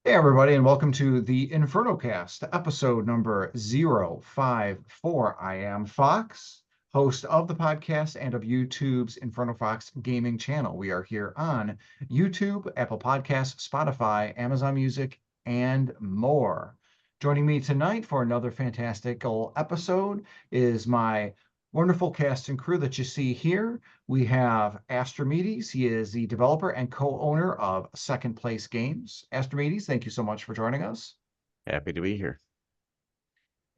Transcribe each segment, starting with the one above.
Hey, everybody, and welcome to the Inferno Cast, episode number 054. I am Fox, host of the podcast and of YouTube's Inferno Fox gaming channel. We are here on YouTube, Apple Podcasts, Spotify, Amazon Music, and more. Joining me tonight for another fantastical episode is my wonderful cast and crew that you see here. We have Astrimedes. He is the developer and co-owner of Second Place Games. Astrimedes, thank you so much for joining us. Happy to be here.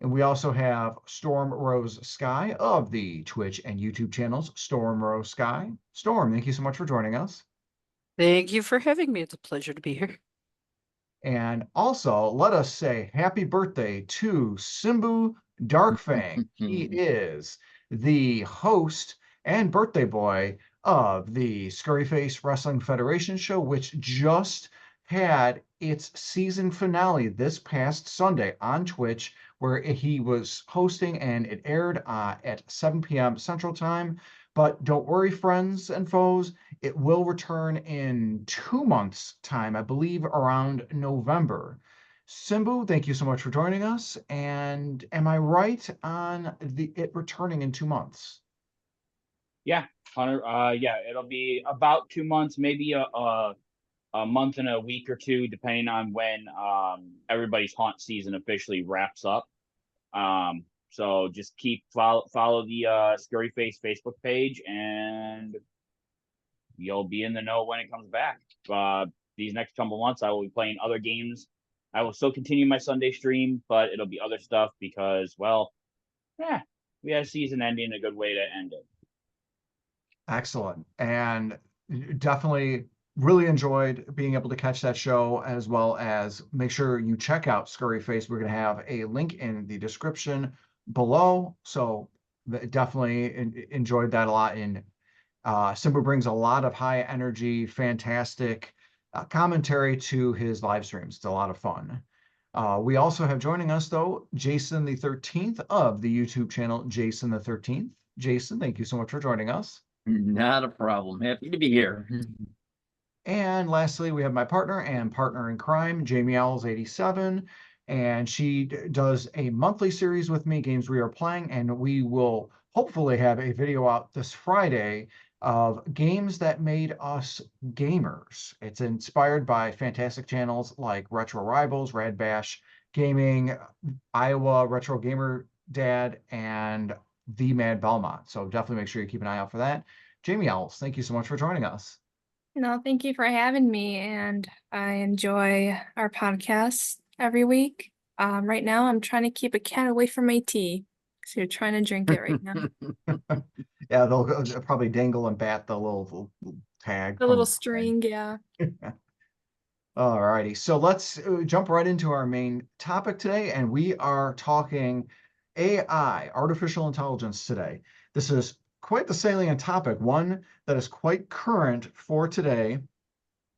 And we also have Stormrosesky of the Twitch and YouTube channels Stormrosesky. Storm, thank you so much for joining us. Thank you for having me. It's a pleasure to be here. And also, let us say happy birthday to Simbu Darkfang. He is the host and birthday boy of the Scurryface Wrestling Federation show, which just had its season finale this past Sunday on Twitch, where he was hosting, and it aired at 7 p.m. Central Time. But don't worry, friends and foes, it will return in 2 months' time, I believe around November. Simbu, thank you so much for joining us. And am I right on it returning in 2 months? Yeah, Hunter. Yeah, it'll be about 2 months, maybe a month and a week or two, depending on when everybody's haunt season officially wraps up. So just follow the Scurry Face Facebook page, and you'll be in the know when it comes back. These next couple months, I will be playing other games. I will still continue my Sunday stream, but it'll be other stuff because, well, yeah, we had a season ending, a good way to end it. Excellent. And definitely really enjoyed being able to catch that show, as well as make sure you check out Scurry Face. We're going to have a link in the description below. So definitely enjoyed that a lot. And Simba brings a lot of high energy, fantastic commentary to his live streams. It's a lot of fun. We also have joining us, though, Jason the 13th of the YouTube channel, Jason the 13th. Jason, thank you so much for joining us. Not a problem. Happy to be here. And lastly, we have my partner and partner in crime, Jamie Owls 87. And she does a monthly series with me, Games We Are Playing. And we will hopefully have a video out this Friday of games that made us gamers. It's inspired by fantastic channels like Retro Rivals, Rad Bash Gaming, A.I.A.I, Retro Gamer Dad, and The Mad Belmont. So definitely make sure you keep an eye out for that. Jamie Owls, thank you so much for joining us. No, thank you for having me, and I enjoy our podcast every week. Right now, I'm trying to keep a cat away from my tea, so you're trying to drink it right now. Yeah, they'll probably dangle and bat the little tag. The little string, yeah. All righty, so let's jump right into our main topic today, and we are talking AI, artificial intelligence today. This is quite the salient topic, one that is quite current for today,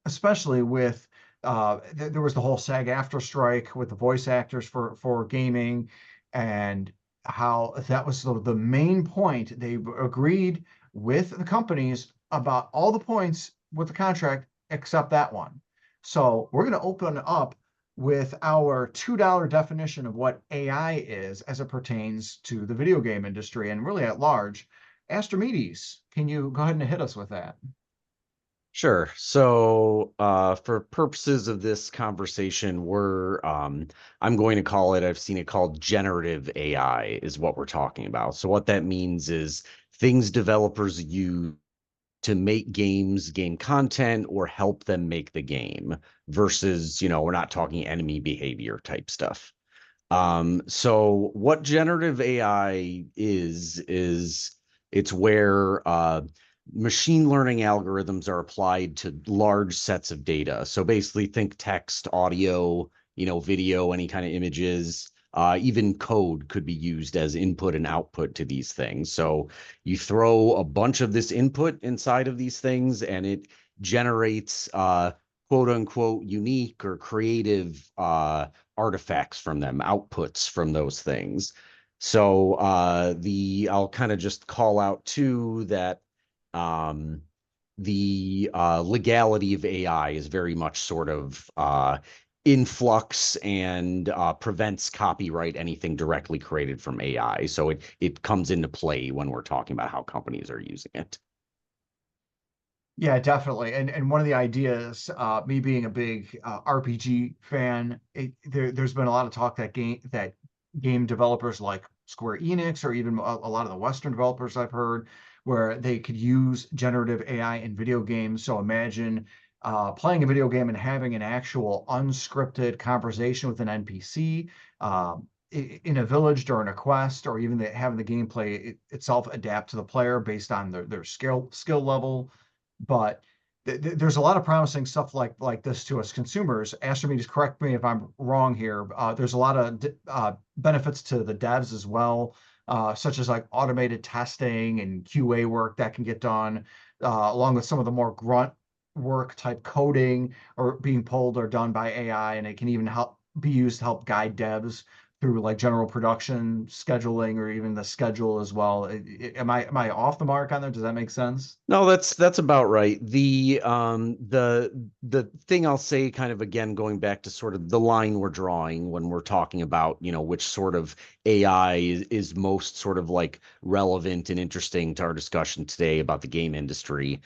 especially with there was the whole SAG-AFTRA strike with the voice actors for gaming, and how that was the main point. They agreed with the companies about all the points with the contract except that one. So we're going to open up with our $2 definition of what AI is as it pertains to the video game industry and really at large. Astrimedes, can you go ahead and hit us with that? Sure. So for purposes of this conversation, I'm going to call it, I've seen it called generative AI is what we're talking about. So what that means is things developers use to make games, game content, or help them make the game versus, we're not talking enemy behavior type stuff. So what generative AI is it's where machine learning algorithms are applied to large sets of data. So basically think text, audio, video, any kind of images, even code could be used as input and output to these things. So you throw a bunch of this input inside of these things and it generates quote unquote unique or creative artifacts from them, outputs from those things. So I'll kind of just call out too that the legality of AI is very much sort of influx and prevents copyright anything directly created from AI. So it comes into play when we're talking about how companies are using it. Yeah, definitely. And one of the ideas, me being a big RPG fan, there's been a lot of talk that game developers like Square Enix, or even a lot of the Western developers I've heard, where they could use generative AI in video games. So imagine playing a video game and having an actual unscripted conversation with an NPC in a village during a quest, or even having the gameplay itself adapt to the player based on their skill level. But there's a lot of promising stuff like this to us consumers. Astrimedes, correct me if I'm wrong here. There's a lot of benefits to the devs as well, such as like automated testing and QA work that can get done, along with some of the more grunt work type coding or being pulled or done by AI, and it can even be used to help guide devs through like general production scheduling, or even the schedule as well. Am I off the mark on there? Does that make sense? No, that's about right. The thing I'll say, kind of again going back to sort of the line we're drawing when we're talking about, which sort of AI is most sort of like relevant and interesting to our discussion today about the game industry.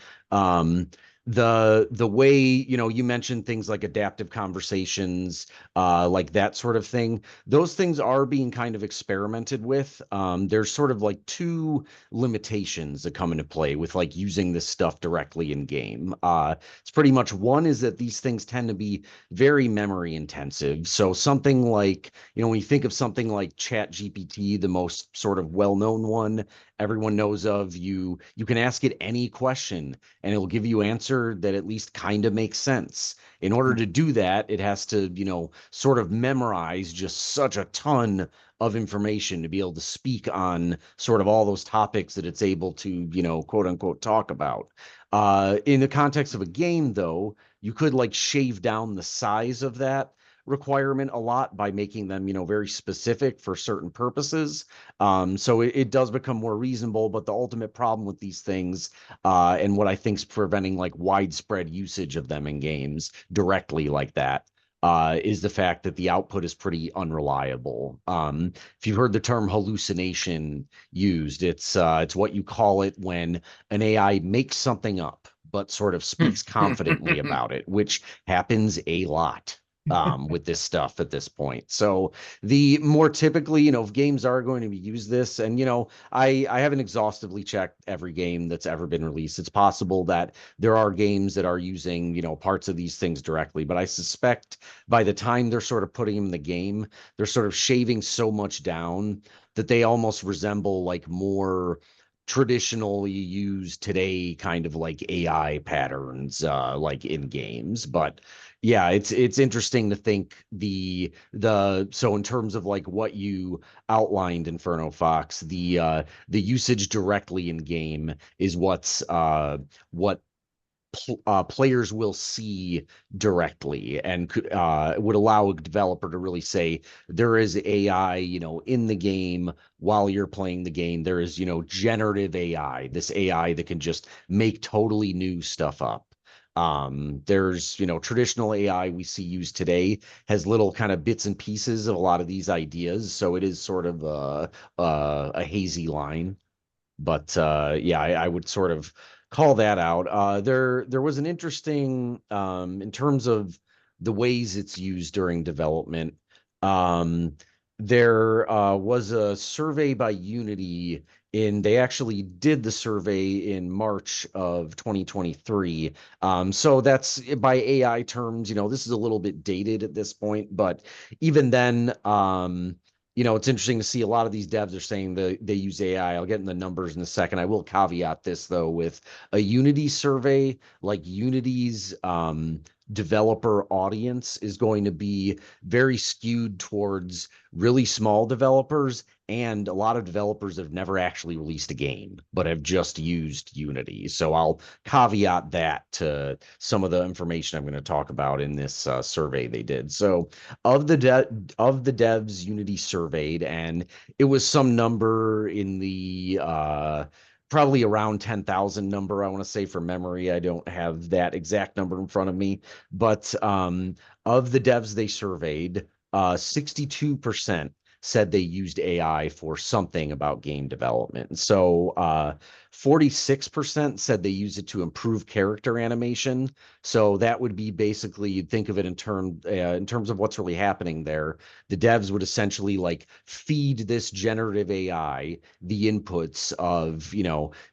The way, you mentioned things like adaptive conversations, like that sort of thing. Those things are being kind of experimented with. There's sort of like two limitations that come into play with like using this stuff directly in game. It's pretty much, one is that these things tend to be very memory intensive. So something like, when you think of something like ChatGPT, the most sort of well-known one everyone knows of, you can ask it any question and it'll give you answer that at least kind of makes sense. In order to do that, it has to, sort of memorize just such a ton of information to be able to speak on sort of all those topics that it's able to, quote unquote, talk about. In the context of a game, though, you could like shave down the size of that requirement a lot by making them, very specific for certain purposes. So it does become more reasonable, but the ultimate problem with these things, and what I think is preventing like widespread usage of them in games directly like that, is the fact that the output is pretty unreliable. If you've heard the term hallucination used, it's what you call it when an AI makes something up, but sort of speaks confidently about it, which happens a lot with this stuff at this point. So the more typically, if games are going to be used this, and I haven't exhaustively checked every game that's ever been released. It's possible that there are games that are using, parts of these things directly, but I suspect by the time they're sort of putting them in the game, they're sort of shaving so much down that they almost resemble like more traditionally used today kind of like AI patterns like in games. But yeah, it's interesting to think so in terms of like what you outlined, Inferno Fox, the usage directly in game is what players will see directly, and would allow a developer to really say there is AI, in the game while you're playing the game. There is, generative AI, this AI that can just make totally new stuff up. There's, traditional AI we see used today has little kind of bits and pieces of a lot of these ideas. So it is sort of a hazy line. But yeah, I would sort of call that out. There was an interesting, in terms of the ways it's used during development. There was a survey by Unity, they actually did the survey in March of 2023. So that's, by AI terms, this is a little bit dated at this point, but even then, it's interesting to see a lot of these devs are saying they use AI. I'll get in the numbers in a second. I will caveat this though with a Unity survey, like Unity's developer audience is going to be very skewed towards really small developers and a lot of developers that have never actually released a game but have just used Unity. So I'll caveat that to some of the information I'm going to talk about in this survey they did. So of the devs Unity surveyed, and it was some number in the probably around 10,000 number, I want to say, from memory. I don't have that exact number in front of me, but of the devs they surveyed, 62% said they used AI for something about game development. So 46% said they use it to improve character animation. So that would be basically, you'd think of it in terms of what's really happening there. The devs would essentially like feed this generative AI the inputs of,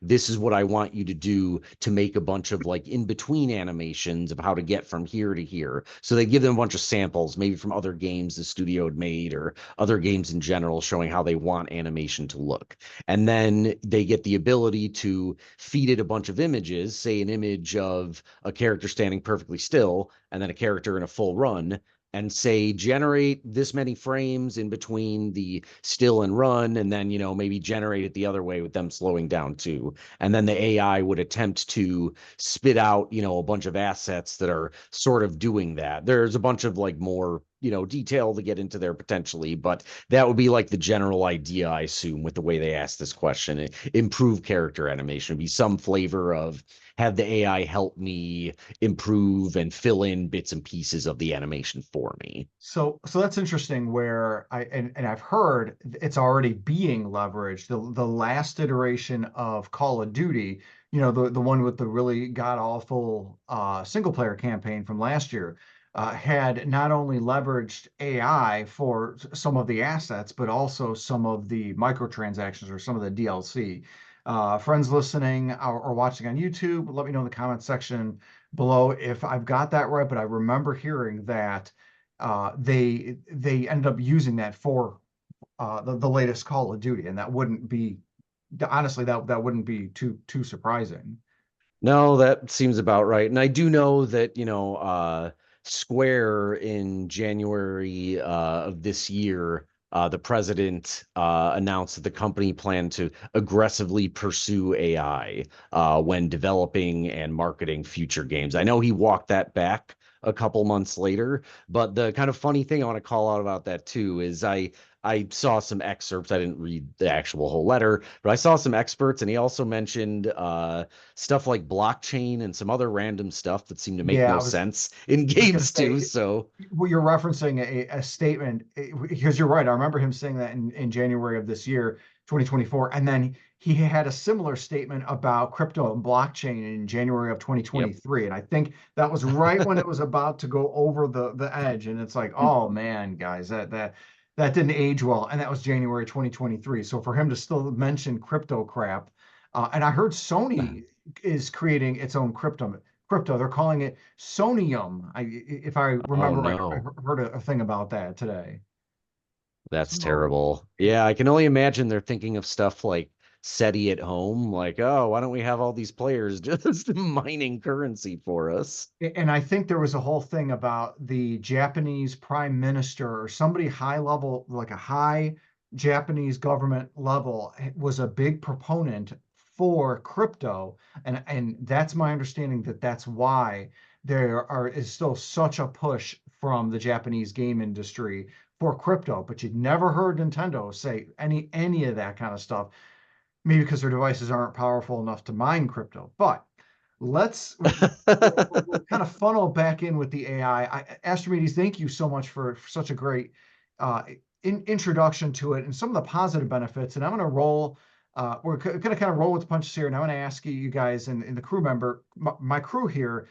this is what I want you to do to make a bunch of like in between animations of how to get from here to here. So they give them a bunch of samples, maybe from other games the studio had made or other games in general, showing how they want animation to look. And then they get the ability to feed it a bunch of images, say an image of a character standing perfectly still, and then a character in a full run, and say generate this many frames in between the still and run, and then maybe generate it the other way with them slowing down too. And then the AI would attempt to spit out a bunch of assets that are sort of doing that. There's a bunch of like more detail to get into there potentially, but that would be like the general idea, I assume, with the way they asked this question. Improve character animation would be some flavor of have the AI help me improve and fill in bits and pieces of the animation for me. So that's interesting where and I've heard it's already being leveraged. The last iteration of Call of Duty, the one with the really god awful single player campaign from last year, had not only leveraged AI for some of the assets, but also some of the microtransactions or some of the DLC. Friends listening or watching on YouTube, let me know in the comment section below if I've got that right, but I remember hearing that they ended up using that for the latest Call of Duty, and that wouldn't be honestly that wouldn't be too surprising. No, that seems about right. And I do know that, Square in January of this year, the president announced that the company planned to aggressively pursue AI when developing and marketing future games. I know he walked that back a couple months later, but the kind of funny thing I want to call out about that too is I saw some excerpts. I didn't read the actual whole letter, but I saw some experts, and he also mentioned stuff like blockchain and some other random stuff that seemed to make Yeah, no I was sense in I was gonna games too. say, So well, you're referencing a statement because you're right. I remember him saying that in January of this year, 2024, and then he had a similar statement about crypto and blockchain in January of yep. 2023, and I think that was right when it was about to go over the edge, and it's like, oh man, guys, that didn't age well, and that was January 2023. So for him to still mention crypto crap, and I heard Sony is creating its own crypto. They're calling it Sonium. If I Oh remember right, I no, heard a thing about that today. that's So terrible. Yeah, I can only imagine they're thinking of stuff like SETI at home, like, oh, why don't we have all these players just mining currency for us? and I think there was a whole thing about the Japanese prime minister or somebody high level, like a high Japanese government level, was a big proponent for crypto, and that's my understanding that that's why is still such a push from the Japanese game industry for crypto. But you'd never heard Nintendo say any of that kind of stuff, maybe because their devices aren't powerful enough to mine crypto. But we'll kind of funnel back in with the AI. Astrimedes, thank you so much for such a great introduction to it and some of the positive benefits. And I'm going to roll. We're going to kind of roll with the punches here, and I'm going to ask you guys and the crew member, my crew here,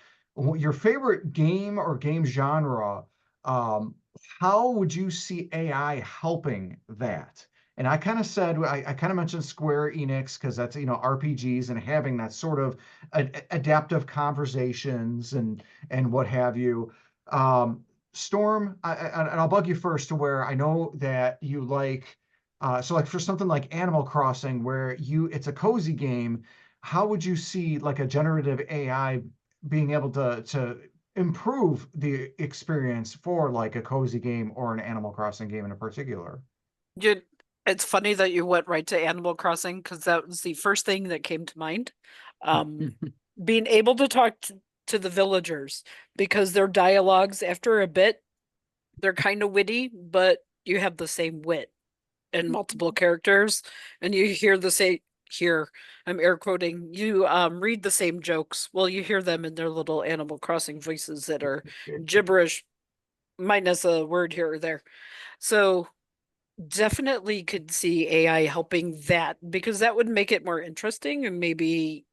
your favorite game or game genre. Um, how would you see AI helping that? And I kind of said, I kind of mentioned Square Enix because that's, RPGs and having that sort of adaptive conversations and what have you. Storm, and I'll bug you first to where I know that you like, so like for something like Animal Crossing, where it's a cozy game, how would you see like a generative AI being able to improve the experience for like a cozy game or an Animal Crossing game in a particular? You, it's funny that you went right to Animal Crossing because that was the first thing that came to mind. Being able to talk to the villagers because their dialogues, after a bit, they're kind of witty, but you have the same wit in multiple characters, and you hear the hear, I'm air quoting, you read the same jokes. Well, you hear them in their little Animal Crossing voices that are gibberish, minus a word here or there. So definitely could see AI helping that, because that would make it more interesting, and maybe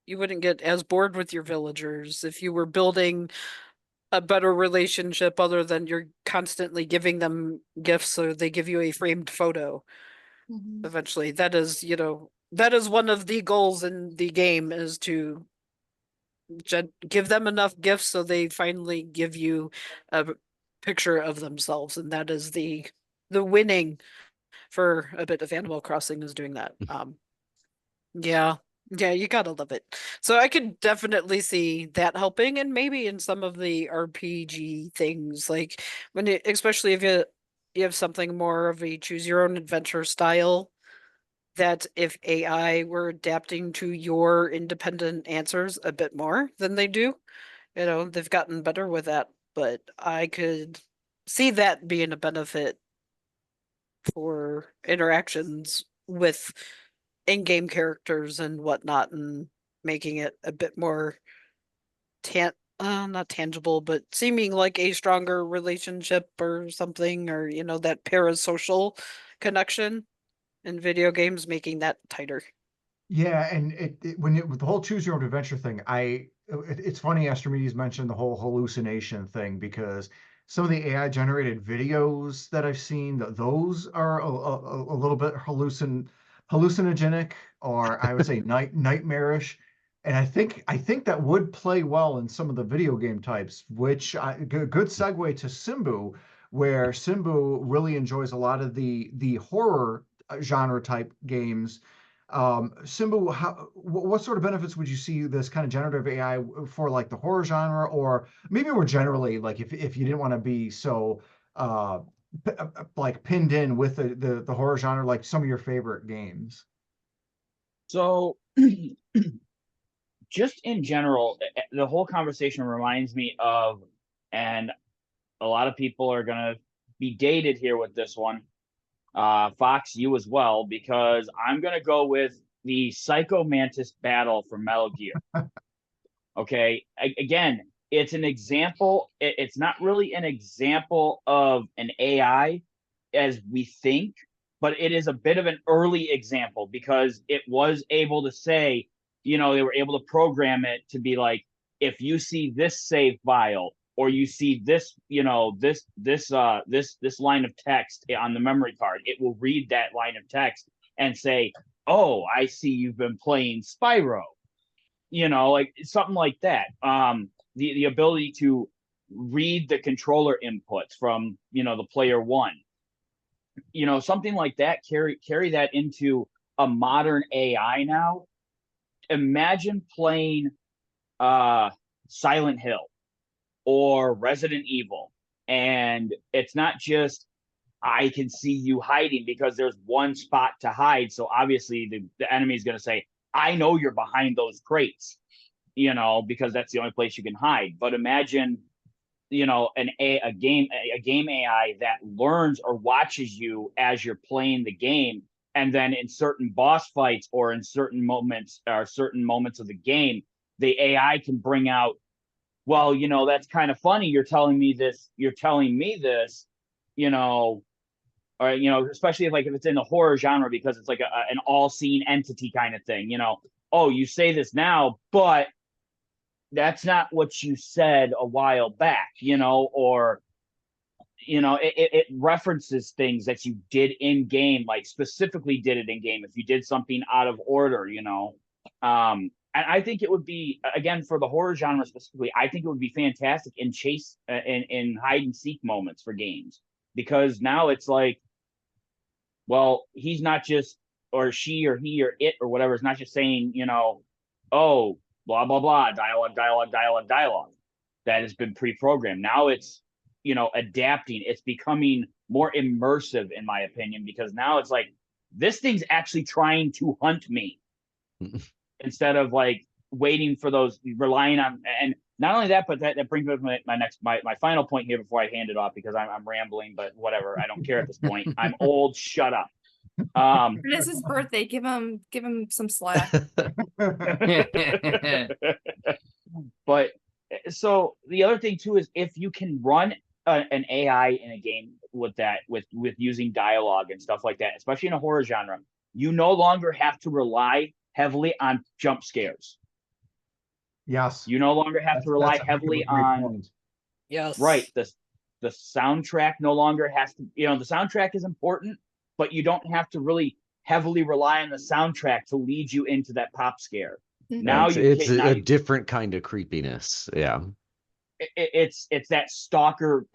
you wouldn't get as bored with your villagers if you were building a better relationship other than you're constantly giving them gifts so they give you a framed photo. Mhm. Eventually, that is, that is one of the goals in the game, is to give them enough gifts so they finally give you a picture of themselves, and that is the winning for a bit of Animal Crossing, is doing that. Yeah. Yeah, you gotta love it. So I could definitely see that helping, and maybe in some of the RPG things, like especially if you have something more of a choose your own adventure style, that if AI were adapting to your independent answers a bit more than they do, they've gotten better with that, but I could see that being a benefit for interactions with in-game characters and whatnot, and making it a bit more not tangible, but seeming like a stronger relationship or something, or that parasocial connection in video games, making that tighter. Yeah, and with the whole choose your own adventure thing, it's funny Astrimedes mentioned the whole hallucination thing, because some of the AI generated videos that I've seen, those are a little bit hallucinogenic, or I would say nightmarish. And I think that would play well in some of the video game types, which good segue to Simbu, where Simbu really enjoys a lot of the horror genre type games. Simbu, what sort of benefits would you see this kind of generative AI for, like the horror genre, or maybe more generally, like if you didn't want to be so uh, like pinned in with the horror genre, like some of your favorite games? So, just in general, the whole conversation reminds me of, and a lot of people are going to be dated here with this one. Fox, you as well, because I'm going to go with the Psycho Mantis battle from Metal Gear. Okay. Again, it's an example. It's not really an example of an AI as we think, but it is a bit of an early example, because it was able to say, they were able to program it to be like, if you see this save file, or you see this, this line of text on the memory card, it will read that line of text and say, oh, I see you've been playing Spyro, like something like that. The ability to read the controller inputs from, the player one, something like that, carry that into a modern AI now. Imagine playing Silent Hill or Resident Evil, and it's not just, I can see you hiding, because there's one spot to hide. So obviously the enemy is going to say, I know you're behind those crates, because that's the only place you can hide. But imagine, a game AI that learns or watches you as you're playing the game, and then in certain boss fights or in certain moments of the game, the AI can bring out, well, that's kind of funny, you're telling me this, you know or especially if it's in the horror genre, because it's like an all-seeing entity kind of thing. Oh, you say this now, but that's not what you said a while back. Or it references things that you did in game, like specifically did it in game if you did something out of order. And I think it would be, again, for the horror genre specifically, I think it would be fantastic in chase in hide and seek moments for games, because now it's like, well, he's not just, or she or he or it or whatever is not just saying, oh, blah blah blah, dialogue that has been pre-programmed. Now it's, adapting. It's becoming more immersive, in my opinion, because now it's like, this thing's actually trying to hunt me instead of like waiting for those, relying on. And not only that, but that brings me to my final point here before I hand it off, because I'm rambling, but whatever, I don't care at this point. I'm old, shut up. It is his birthday. Give him some slack. But so the other thing too is if you can run an AI in a game with that, with using dialogue and stuff like that, especially in a horror genre, you no longer have to rely heavily on jump scares. Yes. You no longer have to rely heavily on point. Yes. right. The soundtrack no longer has to, the soundtrack is important, but you don't have to really heavily rely on the soundtrack to lead you into that pop scare. Now it's a different kind of creepiness. Yeah. It's that stalker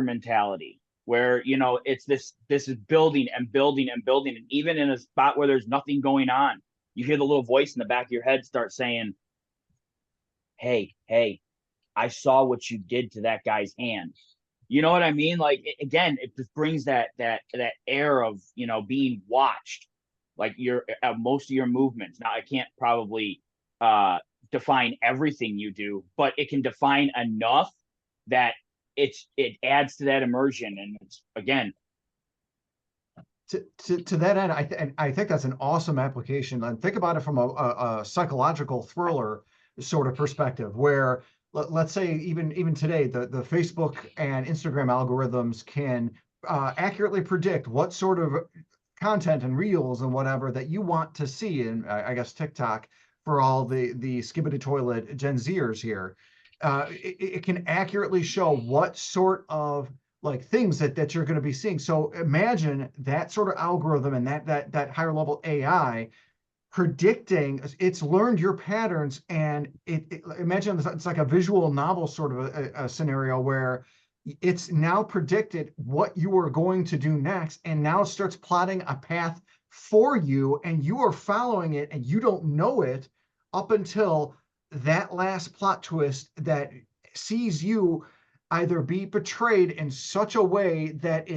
mentality where it's this is building and building and building, and even in a spot where there's nothing going on, you hear the little voice in the back of your head start saying, hey, I saw what you did to that guy's hand. You know what I mean? Like, again, it just brings that air of being watched, like your most of your movements. Now I can't probably define everything you do, but it can define enough that it adds to that immersion. And it's, again, to that end, I think that's an awesome application. And think about it from a psychological thriller sort of perspective, where let's say even today, the Facebook and Instagram algorithms can accurately predict what sort of content and reels and whatever that you want to see in, I guess, TikTok for all the skibbity toilet Gen Zers here. It can accurately show what sort of like things that you're going to be seeing. So imagine that sort of algorithm and that higher level AI predicting. It's learned your patterns, and imagine it's like a visual novel sort of a scenario where it's now predicted what you are going to do next, and now it starts plotting a path for you, and you are following it, and you don't know it up until that last plot twist that sees you either be betrayed in such a way that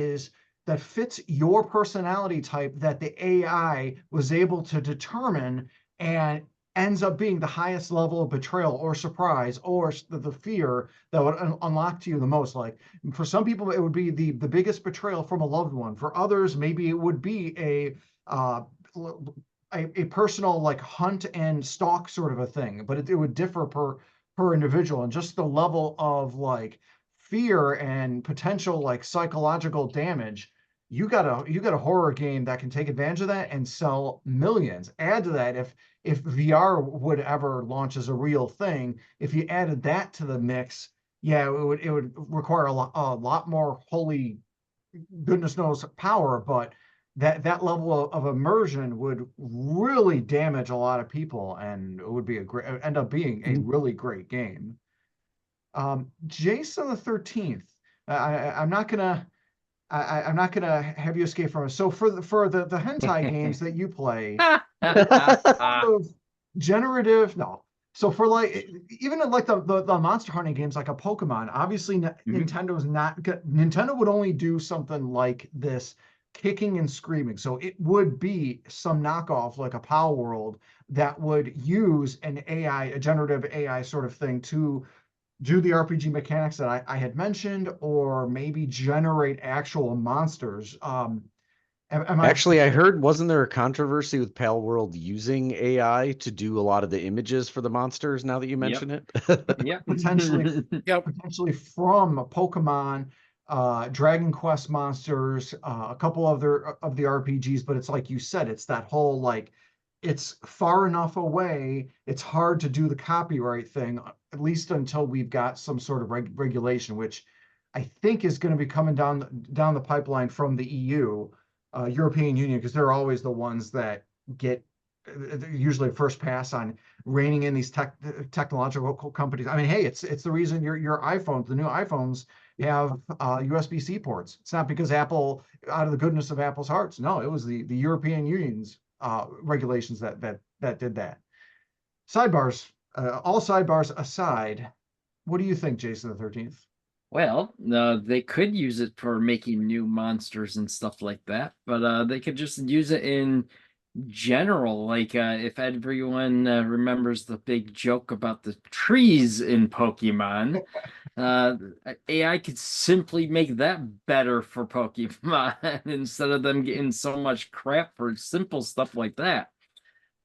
fits your personality type that the AI was able to determine, and ends up being the highest level of betrayal or surprise or the fear that would unlock to you the most. Like, for some people, it would be the biggest betrayal from a loved one. For others, maybe it would be a personal like hunt and stalk sort of a thing, but it would differ per individual, and just the level of like fear and potential like psychological damage. You got a horror game that can take advantage of that and sell millions. Add to that, if VR would ever launch as a real thing, if you added that to the mix, yeah, it would require a lot more holy goodness knows power, but that level of immersion would really damage a lot of people, and it would be end up being a really great game. Jason the 13th. I'm not gonna have you escape from it. So for the hentai games that you play, of generative, no. So for like even like the monster hunting games like a Pokemon, obviously Nintendo would only do something like this, kicking and screaming. So it would be some knockoff like a Pal World that would use an AI, a generative AI sort of thing to do the RPG mechanics that I had mentioned, or maybe generate actual monsters. Actually, I heard, wasn't there a controversy with Pal World using AI to do a lot of the images for the monsters, now that you mention it? Yep. Potentially from Pokemon, Dragon Quest monsters, a couple of the RPGs, but it's like you said, it's that whole like, it's far enough away, it's hard to do the copyright thing, at least until we've got some sort of regulation, which I think is going to be coming down the pipeline from the EU, European Union, because they're always the ones that get usually first pass on reining in these technological companies. I mean, hey, it's the reason your iPhones, the new iPhones, have USB-C ports. It's not because Apple, out of the goodness of Apple's hearts. No, it was the European Union's regulations that did that. Sidebars, all sidebars aside, what do you think, Jason the 13th? Well, they could use it for making new monsters and stuff like that, but they could just use it in general. Like, if everyone remembers the big joke about the trees in Pokemon, AI could simply make that better for Pokemon instead of them getting so much crap for simple stuff like that.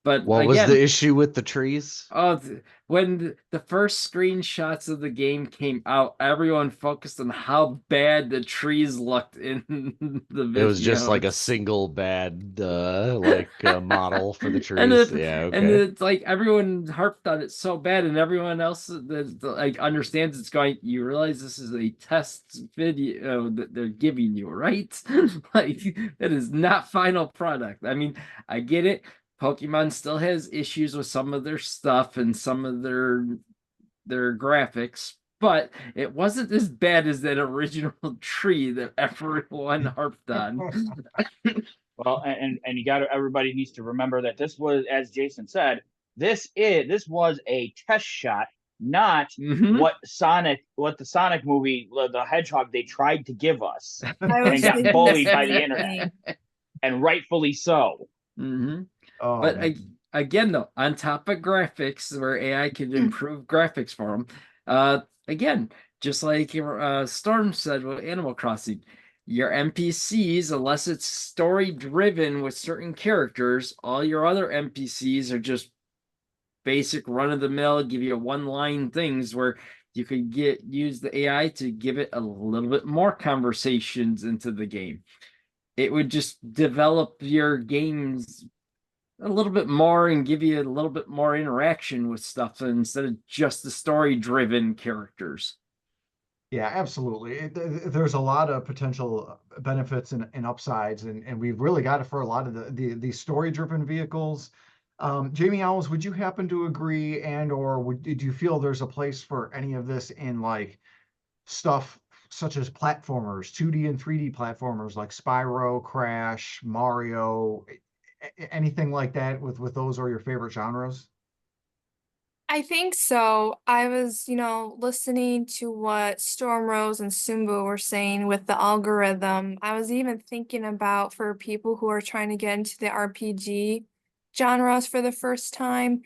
But What was the issue with the trees? Oh, when the first screenshots of the game came out, everyone focused on how bad the trees looked in the videos. It was just like a single bad model for the and trees. Yeah, and okay. it's like everyone harped on it so bad, and everyone else that like understands it's going. You realize this is a test video that they're giving you, right? Like it is not final product. I mean, I get it. Pokemon still has issues with some of their stuff and some of their graphics, but it wasn't as bad as that original tree that everyone harped on. Well, and you got to, everybody needs to remember that this was, as Jason said, this was a test shot, not what the Sonic movie, the Hedgehog, they tried to give us and got bullied by the internet, and rightfully so. Oh, but again, though, on top of graphics, where AI can improve graphics for them, again, just like Storm said with Animal Crossing, your NPCs, unless it's story driven with certain characters, all your other NPCs are just basic run of the mill, give you one line things where you could use the AI to give it a little bit more conversations into the game. It would just develop your games a little bit more and give you a little bit more interaction with stuff instead of just the story-driven characters. Yeah, absolutely. There's a lot of potential benefits and upsides, and we've really got it for a lot of the story-driven vehicles. Jamie Owls, would you happen to agree, and or did you feel there's a place for any of this in like stuff such as platformers, 2D and 3D platformers like Spyro, Crash, Mario, anything like that with those are your favorite genres? I think so. I was, listening to what Stormrose and Simbu were saying with the algorithm. I was even thinking about for people who are trying to get into the RPG genres for the first time.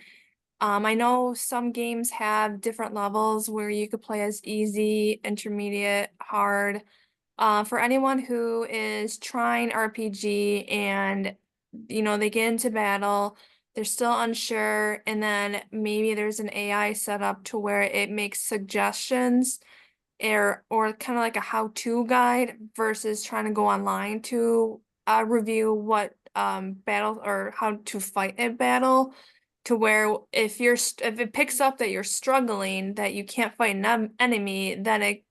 I know some games have different levels where you could play as easy, intermediate, hard. For anyone who is trying RPG and, they get into battle, they're still unsure, and then maybe there's an AI set up to where it makes suggestions or kind of like a how-to guide versus trying to go online to review what battle or how to fight a battle, to where if it picks up that you're struggling, that you can't fight an enemy, then it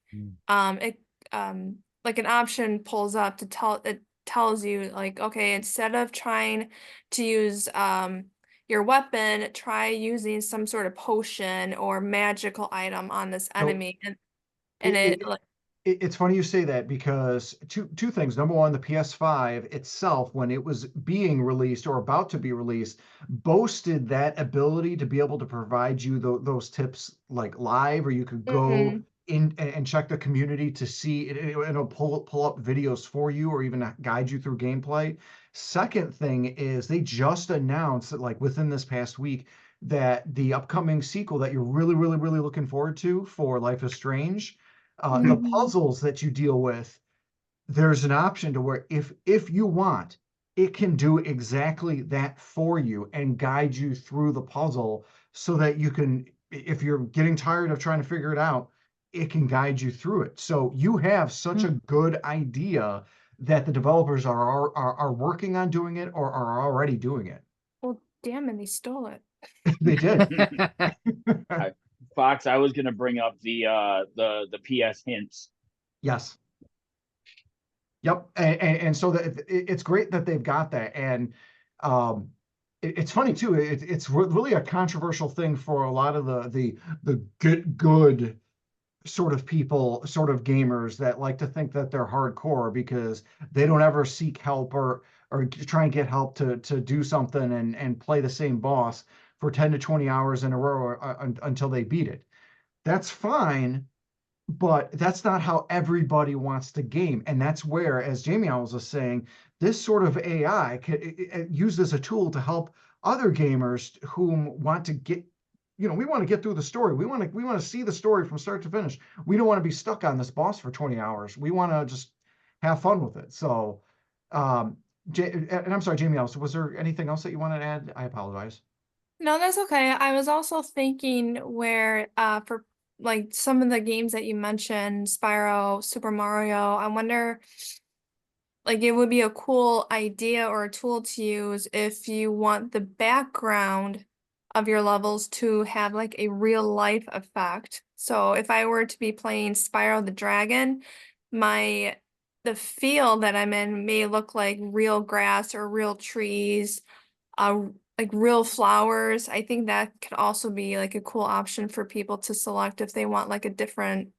like an option pulls up it tells you like, okay, instead of trying to use your weapon, try using some sort of potion or magical item on this enemy, and it's funny you say that because two things. Number one, the PS5 itself, when it was being released or about to be released, boasted that ability to be able to provide you those tips like live, or you could go in and check the community to see it'll pull up videos for you or even guide you through gameplay. Second thing is they just announced that like within this past week that the upcoming sequel that you're really, really, really looking forward to for Life is Strange, the puzzles that you deal with, there's an option to where if you want, it can do exactly that for you and guide you through the puzzle so that you can, if you're getting tired of trying to figure it out, it can guide you through it. So you have such a good idea that the developers are working on doing it or are already doing it. Well, damn it, they stole it. They did. Fox, I was going to bring up the PS hints. Yes. Yep. And so that it's great that they've got that. And it's funny too. It's really a controversial thing for a lot of the good sort of people, sort of gamers that like to think that they're hardcore because they don't ever seek help or try and get help to do something and play the same boss for 10 to 20 hours in a row until they beat it. That's fine, but that's not how everybody wants to game. And that's where, as Jamie Owls was saying, this sort of AI can used as a tool to help other gamers who want to get we want to get through the story. We want to see the story from start to finish. We don't want to be stuck on this boss for 20 hours. We want to just have fun with it. So, and I'm sorry, Jamie, else, was there anything else that you wanted to add? I apologize. No, that's okay. I was also thinking where for like some of the games that you mentioned, Spyro, Super Mario, I wonder like it would be a cool idea or a tool to use if you want the background of your levels to have like a real life effect. So if I were to be playing Spyro the Dragon, the field that I'm in may look like real grass or real trees, uh like real flowers. I think that could also be like a cool option for people to select if they want like a different,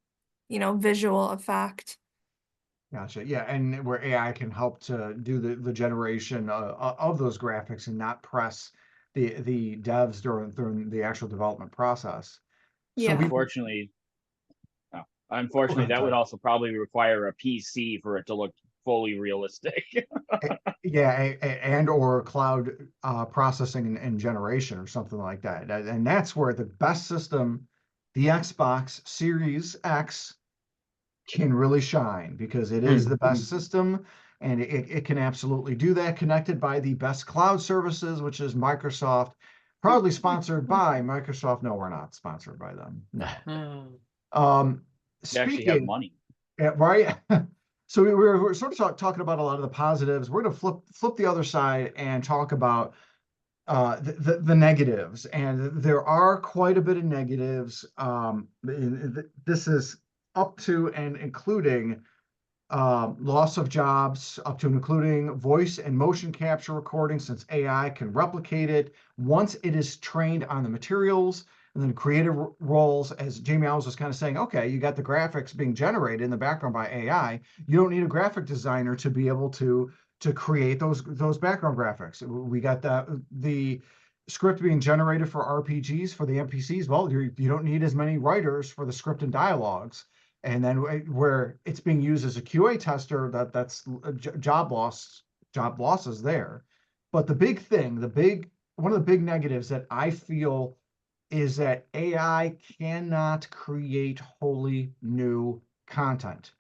visual effect. Gotcha. Yeah, and where AI can help to do the generation of those graphics and not press the devs during the actual development process. So Yeah. Unfortunately, that would sorry. also probably require a PC for it to look fully realistic. Yeah, and or cloud processing and generation or something like that. And that's where the best system, the Xbox Series X, can really shine because it is the best system and it can absolutely do that, connected by the best cloud services, which is Microsoft, proudly sponsored by Microsoft. No, we're not sponsored by them. No. They actually have Speaking, money. right? So we're sort of talking about a lot of the positives. We're going to flip the other side and talk about the negatives, and there are quite a bit of negatives. This is up to and including loss of jobs, up to and including voice and motion capture recording, since AI can replicate it once it is trained on the materials. And then creative roles, as Jamie Owls was kind of saying, okay, you got the graphics being generated in the background by AI. You don't need a graphic designer to be able to create those background graphics. We got the script being generated for RPGs for the NPCs. Well, you don't need as many writers for the script and dialogues. And then where it's being used as a QA tester, that's job losses there. But the big thing, one of the big negatives that I feel is that AI cannot create wholly new content.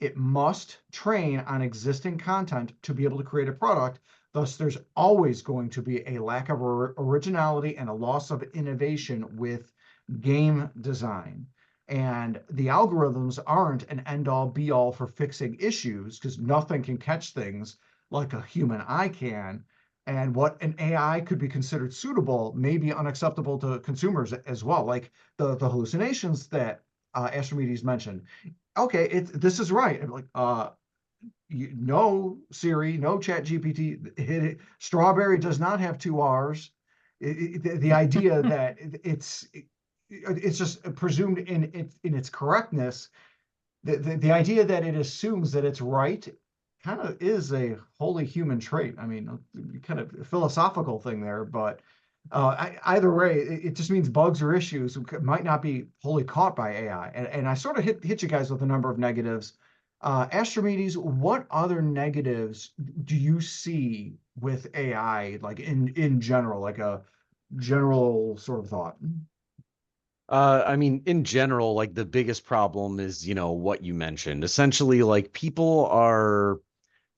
It must train on existing content to be able to create a product. Thus, there's always going to be a lack of originality and a loss of innovation with game design. And the algorithms aren't an end-all be-all for fixing issues, because nothing can catch things like a human eye can. And what an AI could be considered suitable may be unacceptable to consumers as well, like the hallucinations that Astrimedes mentioned. Okay, this is right. Like, no Siri, no Chat GPT. Strawberry does not have two R's. The idea that it's just presumed in its correctness. The idea that it assumes that it's right kind of is a wholly human trait. I mean, kind of a philosophical thing there, but either way, it just means bugs or issues might not be wholly caught by AI. And I sort of hit you guys with a number of negatives. Astrimedes, what other negatives do you see with AI, like in general, like a general sort of thought? I mean, in general, like the biggest problem is, what you mentioned. Essentially, like people are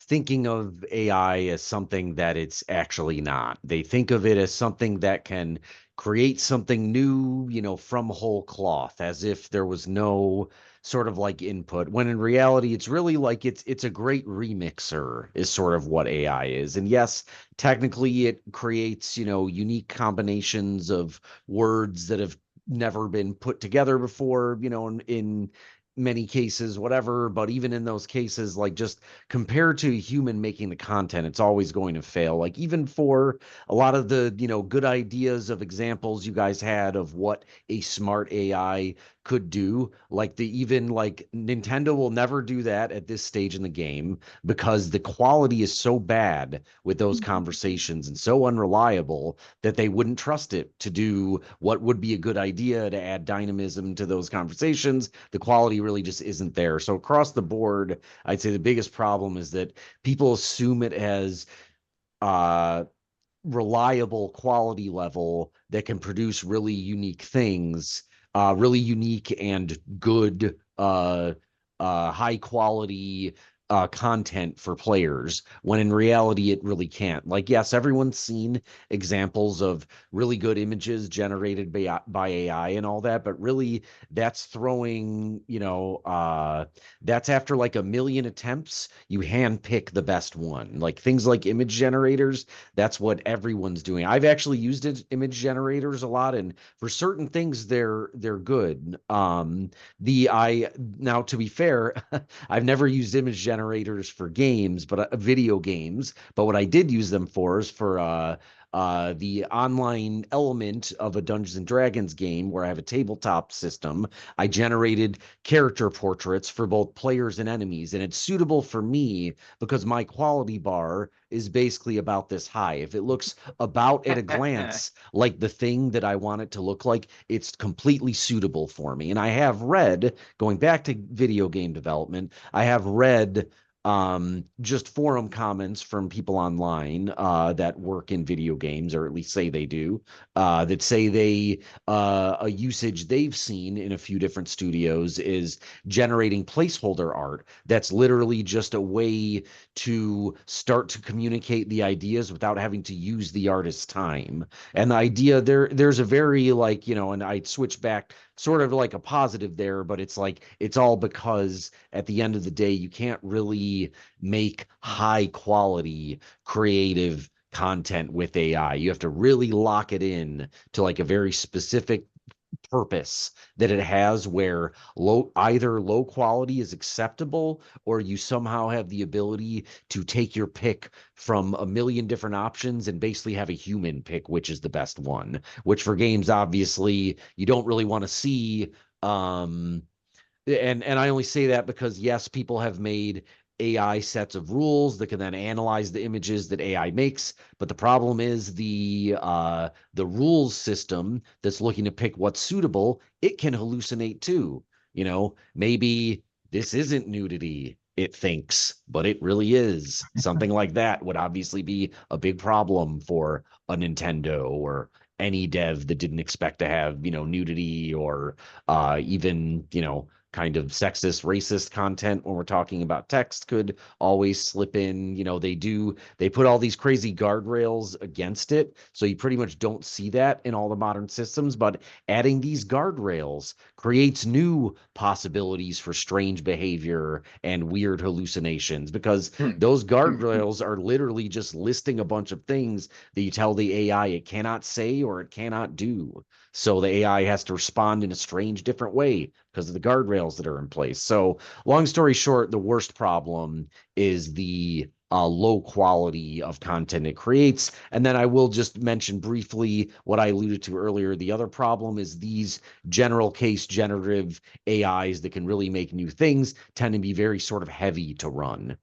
thinking of AI as something that it's actually not. They think of it as something that can create something new, from whole cloth, as if there was no sort of like input, when in reality it's really like it's a great remixer is sort of what AI is. And yes, technically it creates, unique combinations of words that have never been put together before, in many cases, whatever. But even in those cases, like just compared to a human making the content, it's always going to fail. Like even for a lot of the, good ideas of examples you guys had of what a smart AI could do, like even like Nintendo will never do that at this stage in the game because the quality is so bad with those conversations and so unreliable that they wouldn't trust it to do what would be a good idea to add dynamism to those conversations. The quality really just isn't there. So across the board, I'd say the biggest problem is that people assume it has reliable quality level that can produce really unique things, really unique and good, high quality content for players, when in reality it really can't. Like, yes, everyone's seen examples of really good images generated by AI and all that, but really that's throwing, that's after like 1 million attempts, you handpick the best one. Like things like image generators, that's what everyone's doing. I've actually used image generators a lot, and for certain things they're good. Now, to be fair, I've never used image generators for games, but video games. But what I did use them for is for the online element of a Dungeons and Dragons game where I have a tabletop system. I generated character portraits for both players and enemies, and it's suitable for me because my quality bar is basically about this high. If it looks about at a glance like the thing that I want it to look like, it's completely suitable for me. And I have read, going back to video game development, I have read just forum comments from people online that work in video games, or at least say they do, that say a usage they've seen in a few different studios is generating placeholder art. That's literally just a way to start to communicate the ideas without having to use the artist's time. And the idea there's a very like, and I'd switch back sort of like a positive there, but it's like, it's all because at the end of the day, you can't really make high quality creative content with AI. You have to really lock it in to like a very specific purpose that it has, where either low quality is acceptable, or you somehow have the ability to take your pick from 1 million different options and basically have a human pick which is the best one, which for games obviously you don't really want to see. And I only say that because yes, people have made AI sets of rules that can then analyze the images that AI makes, but the problem is the rules system that's looking to pick what's suitable, it can hallucinate too. Maybe this isn't nudity, it thinks, but it really is. Something like that would obviously be a big problem for a Nintendo or any dev that didn't expect to have, nudity or even, kind of sexist, racist content when we're talking about text could always slip in. They put all these crazy guardrails against it, so you pretty much don't see that in all the modern systems. But adding these guardrails creates new possibilities for strange behavior and weird hallucinations, because those guardrails are literally just listing a bunch of things that you tell the AI it cannot say or it cannot do. So the AI has to respond in a strange, different way because of the guardrails that are in place. So long story short, the worst problem is the low quality of content it creates. And then I will just mention briefly what I alluded to earlier. The other problem is these general case generative AIs that can really make new things tend to be very sort of heavy to run.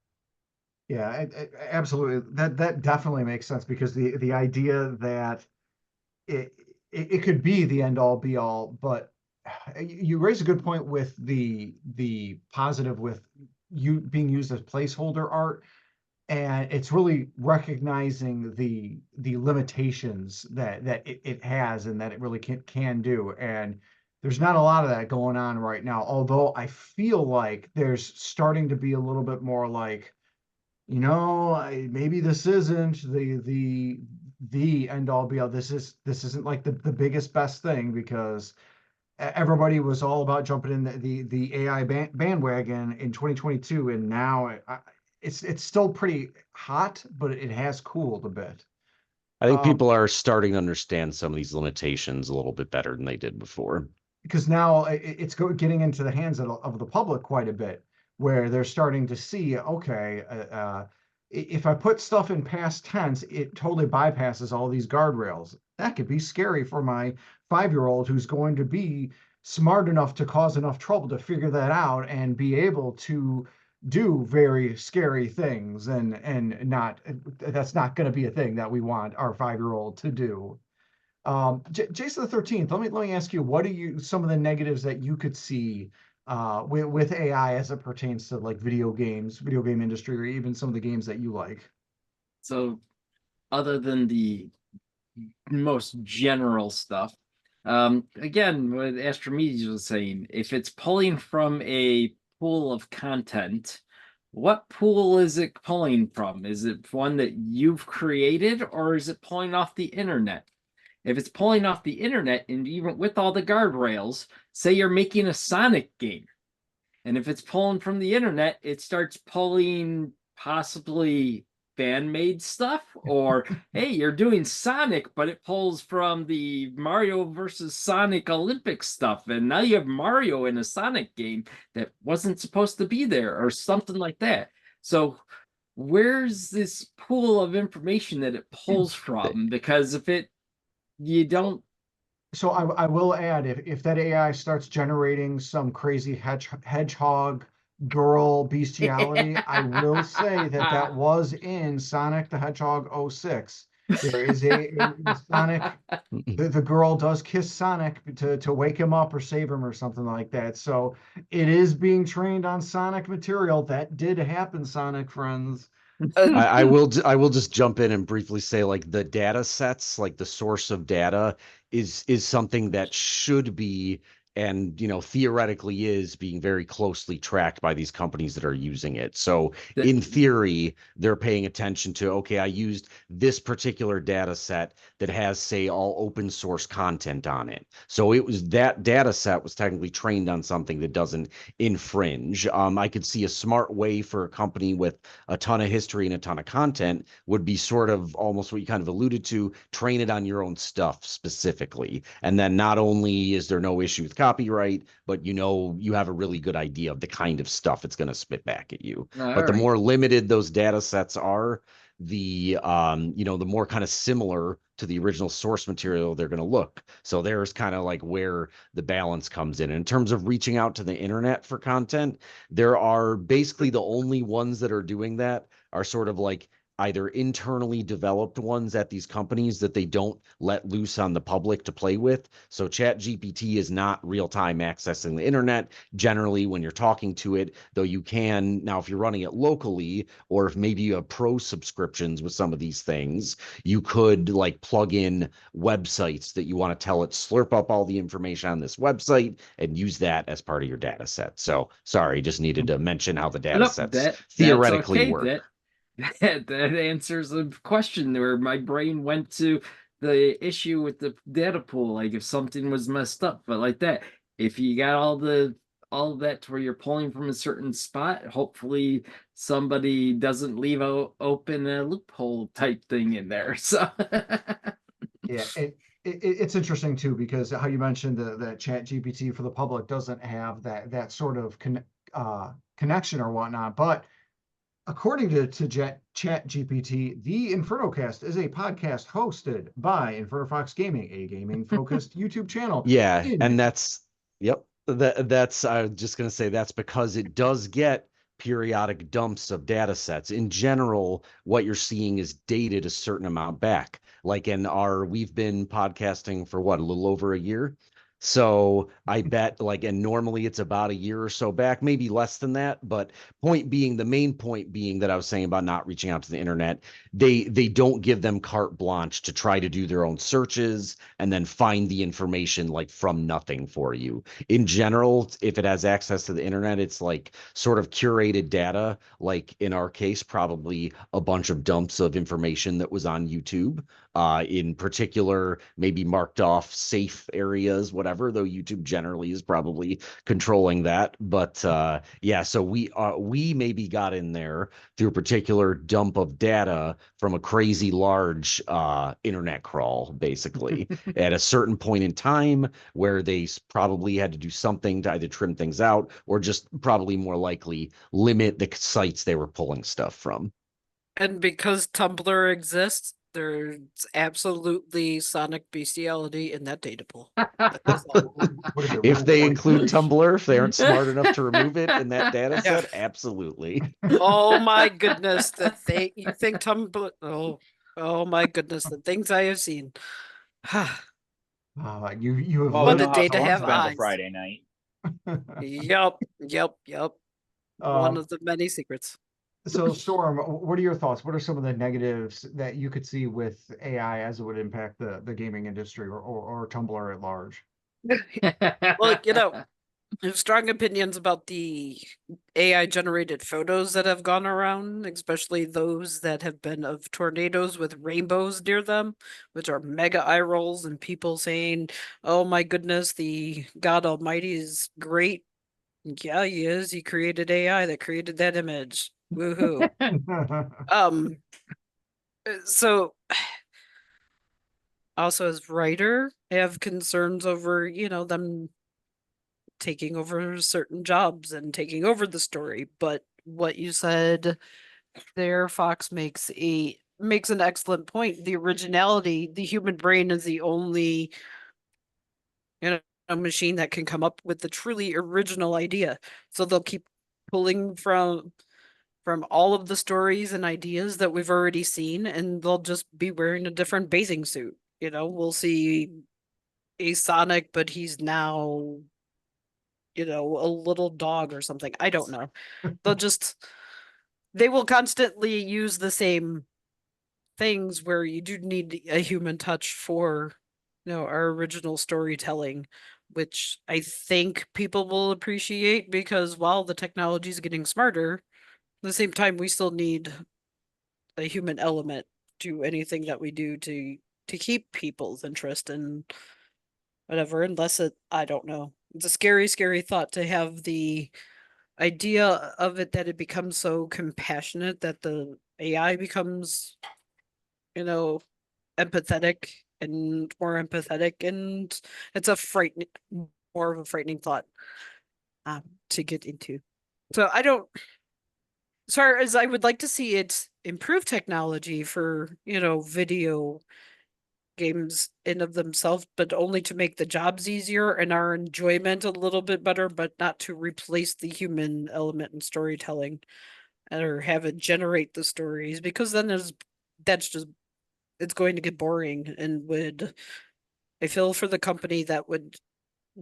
Yeah, absolutely. That definitely makes sense, because the idea that it could be the end all be all, but you raise a good point with the positive with you being used as placeholder art, and it's really recognizing the limitations that it has and that it really can do. And there's not a lot of that going on right now, although I feel like there's starting to be a little bit more like, maybe this isn't the end all be all. This isn't like the biggest best thing, because everybody was all about jumping in the AI bandwagon in 2022, and now it's still pretty hot, but it has cooled a bit. I think people are starting to understand some of these limitations a little bit better than they did before. Because now it's getting into the hands of the public quite a bit, where they're starting to see, okay, if I put stuff in past tense, it totally bypasses all these guardrails. That could be scary for my 5-year-old, who's going to be smart enough to cause enough trouble to figure that out and be able to do very scary things, and not that's not going to be a thing that we want our 5-year-old to do. Jason the 13th, let me ask you, what are some of the negatives that you could see with AI as it pertains to like video game industry, or even some of the games that you like? So other than the most general stuff. Again, what Astrimedes was saying, if it's pulling from a pool of content, what pool is it pulling from? Is it one that you've created, or is it pulling off the internet? If it's pulling off the internet, and even with all the guardrails, say you're making a Sonic game, and if it's pulling from the internet, it starts pulling possibly fan-made stuff, or hey, you're doing Sonic, but it pulls from the Mario versus Sonic Olympic stuff, and now you have Mario in a Sonic game that wasn't supposed to be there, or something like that. So where's this pool of information that it pulls from? Because if it, you don't. So I will add, if that AI starts generating some crazy hedgehog girl bestiality, I will say that was in Sonic the Hedgehog 06. There is a Sonic, the girl does kiss Sonic to wake him up or save him or something like that. So it is being trained on Sonic material. That did happen, Sonic friends. I will just jump in and briefly say, like, the data sets, like the source of data is something that should be, and theoretically is being very closely tracked by these companies that are using it. So in theory, they're paying attention to, okay, I used this particular data set that has, say, all open source content on it. So it was, that data set was technically trained on something that doesn't infringe. I could see a smart way for a company with a ton of history and a ton of content would be sort of almost what you kind of alluded to, train it on your own stuff specifically. And then not only is there no issue with copyright, but you have a really good idea of the kind of stuff it's going to spit back at you. But the more limited those data sets are, the the more kind of similar to the original source material they're going to look. So there's kind of like where the balance comes in terms of reaching out to the internet for content. There are basically the only ones that are doing that are sort of like either internally developed ones at these companies that they don't let loose on the public to play with. So ChatGPT is not real-time accessing the internet generally when you're talking to it, though you can now, if you're running it locally, or if maybe you have pro subscriptions with some of these things, you could like plug in websites that you want to tell it slurp up all the information on this website and use that as part of your data set. So sorry, just needed to mention how the data sets theoretically work. That answers a question where my brain went to the issue with the data pool, like if something was messed up. But like that, if you got all that to where you're pulling from a certain spot, hopefully somebody doesn't leave open a loophole type thing in there. So yeah, it's interesting too, because how you mentioned that ChatGPT for the public doesn't have that sort of connection or whatnot, but according to ChatGPT, the InfernoCast is a podcast hosted by Inferno Fox Gaming, a gaming-focused YouTube channel. Yeah, and that's that's I was just going to say that's because it does get periodic dumps of data sets. In general, what you're seeing is dated a certain amount back. Like we've been podcasting for what, a little over a year. So I bet and normally it's about a year or so back, maybe less than that. But the main point being that I was saying about not reaching out to the internet, they don't give them carte blanche to try to do their own searches and then find the information like from nothing for you. In general, if it has access to the internet, it's like sort of curated data, like in our case, probably a bunch of dumps of information that was on YouTube. In particular, maybe marked off safe areas, whatever, though YouTube generally is probably controlling that. But yeah, so we maybe got in there through a particular dump of data from a crazy large internet crawl, basically, at a certain point in time where they probably had to do something to either trim things out or just probably more likely limit the sites they were pulling stuff from. And because Tumblr exists, there's absolutely Sonic bestiality in that data pool. What is it? If they include Tumblr, if they aren't smart enough to remove it in that data set, absolutely. Oh my goodness, you think Tumblr? Oh my goodness, the things I have seen. you have Well, But you the know how data someone have spends eyes. a Friday night. Yep. One of the many secrets. So Storm, what are your thoughts? What are some of the negatives that you could see with AI as it would impact the gaming industry or Tumblr at large? Well, I have strong opinions about the AI generated photos that have gone around, especially those that have been of tornadoes with rainbows near them, which are mega eye rolls, and people saying, "Oh my goodness, the God Almighty is great." Yeah, he is. He created AI that created that image. Woohoo. Um, so also as writer, I have concerns over, them taking over certain jobs and taking over the story. But what you said there, Fox, makes an excellent point. The originality, the human brain is the only a machine that can come up with the truly original idea. So they'll keep pulling from all of the stories and ideas that we've already seen, and they'll just be wearing a different bathing suit. We'll see a Sonic, but he's now, a little dog or something. I don't know. They will constantly use the same things where you do need a human touch for, our original storytelling, which I think people will appreciate because while the technology is getting smarter, at the same time, we still need a human element to anything that we do to keep people's interest and whatever, unless I don't know. It's a scary, scary thought to have the idea of it that it becomes so compassionate that the AI becomes, empathetic and more empathetic, and it's more of a frightening thought to get into. So I don't, as far as I would like to see it improve technology for, video games in of themselves, but only to make the jobs easier and our enjoyment a little bit better, but not to replace the human element in storytelling or have it generate the stories, because then that's just it's going to get boring and I feel for the company that would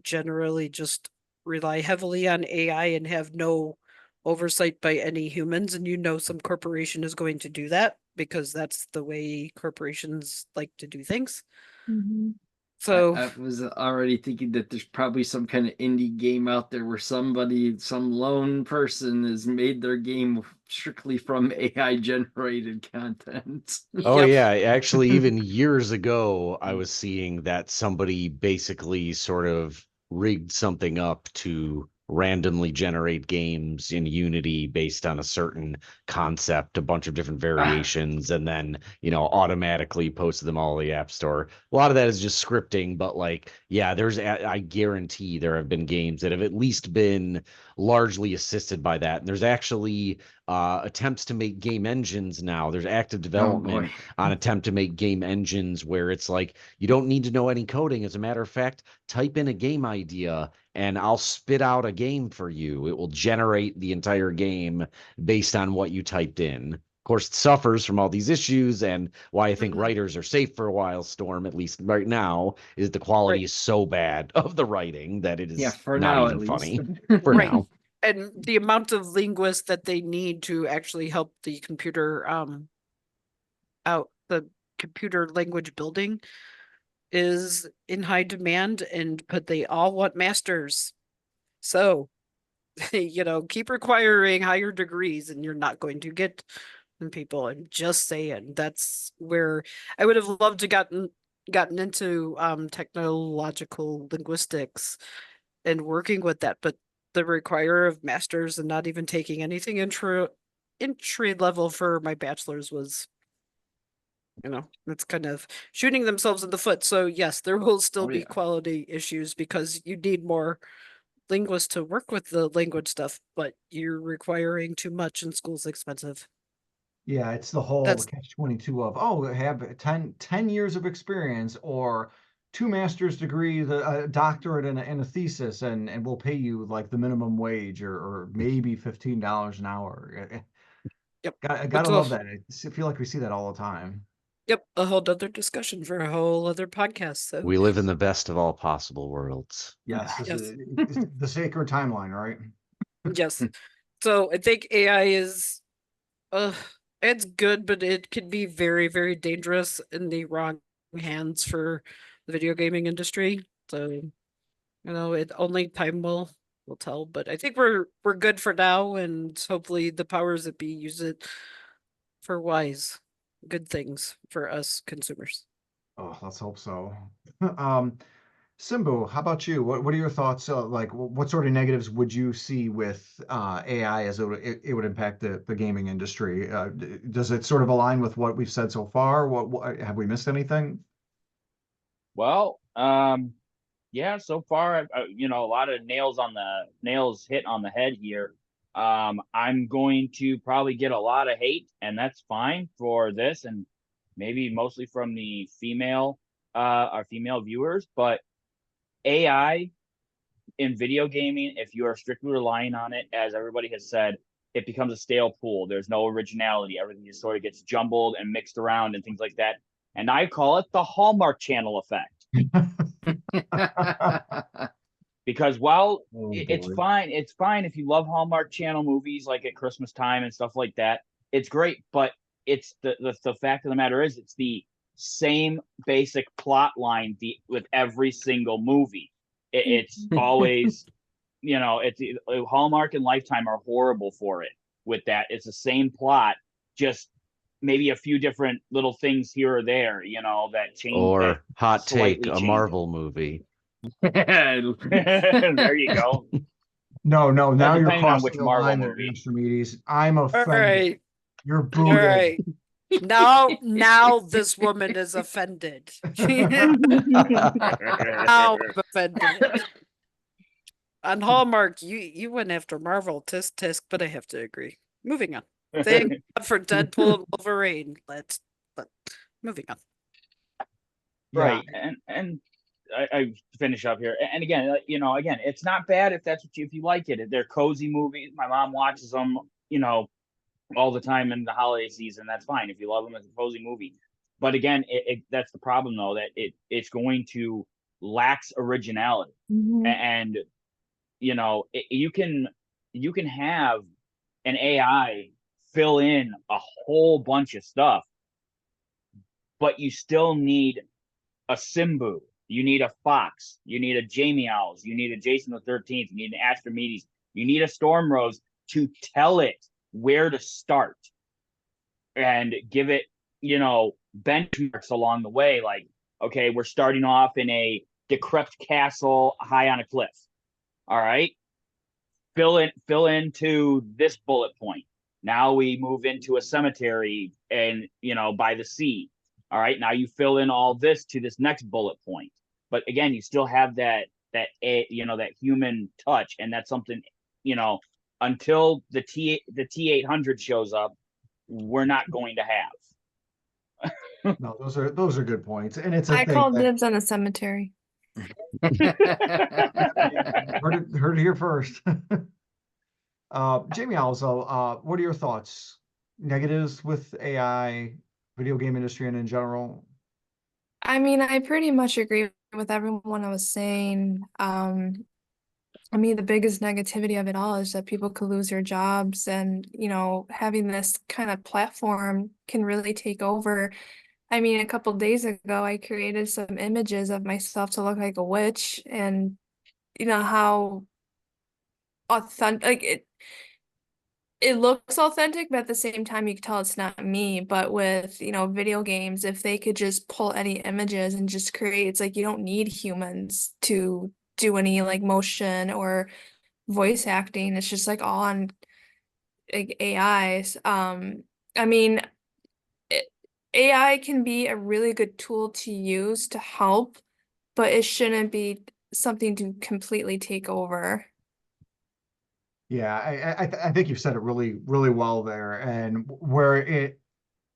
generally just rely heavily on AI and have no oversight by any humans. And some corporation is going to do that because that's the way corporations like to do things. Mhm. So I was already thinking that there's probably some kind of indie game out there where some lone person has made their game strictly from AI generated content. Oh yep. yeah, actually even years ago I was seeing that somebody basically sort of rigged something up to randomly generate games in Unity based on a certain concept, a bunch of different variations, and then, automatically posted them all to the App Store. A lot of that is just scripting, but like, yeah, I guarantee there have been games that have at least been largely assisted by that. And there's actually attempts to make game engines now. There's active development on attempt to make game engines where it's like you don't need to know any coding. As a matter of fact, type in a game idea and I'll spit out a game for you. It will generate the entire game based on what you typed in. Of course, it suffers from all these issues, and why I think writers are safe for a while, Storm, at least right now, is the quality is so bad of the writing that it is for not now even at least. funny. For Right. now. And the amount of linguists that they need to actually help the computer out the computer language building is in high demand, but they all want masters. So, keep requiring higher degrees and you're not going to get people. I'm just saying that's where I would have loved to gotten into technological linguistics and working with that, but the require of masters and not even taking anything entry level for my bachelor's was, it's kind of shooting themselves in the foot. So yes, there will still be quality issues because you need more linguists to work with the language stuff, but you're requiring too much and school's expensive. Yeah, it's the whole That's catch-22 of, oh, have 10 years of experience or two master's degrees, a doctorate and a thesis, and we'll pay you like the minimum wage or maybe $15 an hour. yep. Gotta love that. I feel like we see that all the time. Yep, a whole other discussion for a whole other podcast. So We live in the best of all possible worlds. Yes, this Yes. is the sacred timeline, right? yes. So I think AI is Uh, it's good, but it can be very, very dangerous in the wrong hands for the video gaming industry. So, it only time will tell. But I think we're good for now, and hopefully the powers that be use it for wise, good things for us consumers. Oh, let's hope so. Simbu, how about you? What are your thoughts? Like, what sort of negatives would you see with AI as it would impact the gaming industry? Does it sort of align with what we've said so far? What have we missed anything? Well, yeah, so far, a lot of nails hit on the head here. I'm going to probably get a lot of hate, and that's fine for this, and maybe mostly from the our female viewers. But AI in video gaming, if you are strictly relying on it, as everybody has said, it becomes a stale pool. There's no originality. Everything just sort of gets jumbled and mixed around and things like that. And I call it the Hallmark Channel effect. Because while it's fine if you love Hallmark Channel movies like at Christmas time and stuff like that, it's great. But it's the fact of the matter is it's the same basic plot line with every single movie. It's always, it's Hallmark and Lifetime are horrible for it with that. It's the same plot, just maybe a few different little things here or there, that change. Or hot take, a Marvel movie. There you go. No, now you're crossing the Marvel line there, movie. Astrimedes. I'm offended. All right. You're booted. All right. Now this woman is offended. Now I'm offended. On Hallmark, you went after Marvel, tisk, but I have to agree. Moving on. Thank God for Deadpool and Wolverine. But moving on. Right, yeah. And I finish up here. And again, it's not bad if you like it. They're cozy movies. My mom watches them, all the time in the holiday season. That's fine if you love them as a cozy movie. But again, that's the problem though, that it's going to lacks originality. Mm-hmm. And you can have an AI fill in a whole bunch of stuff, but you still need a Simbu, you need a Fox, you need a A.I.A.I, you need a Jason the 13th, you need an Astrimedes, you need a Stormrose to tell it where to start and give it, benchmarks along the way. Like, okay, we're starting off in a decrepit castle high on a cliff. All right, fill into this bullet point. Now we move into a cemetery and, by the sea. All right, now you fill in all this to this next bullet point. But again, you still have that human touch, and that's something, until the T800 shows up, we're not going to have. No, those are good points, and it's I called dibs on a cemetery. Heard it here first. Jamie also, what are your thoughts? Negatives with AI, video game industry, and in general? I mean, I pretty much agree with everyone I was saying. I mean, the biggest negativity of it all is that people could lose their jobs, and, having this kind of platform can really take over. I mean, a couple days ago, I created some images of myself to look like a witch, and how authentic, like it looks authentic, but at the same time, you can tell it's not me. But with, video games, if they could just pull any images and just create, it's like you don't need humans to do any like motion or voice acting. It's just like all on like AIs. I mean, AI can be a really good tool to use to help, but it shouldn't be something to completely take over. Yeah, I think you've said it really, really well there. And where it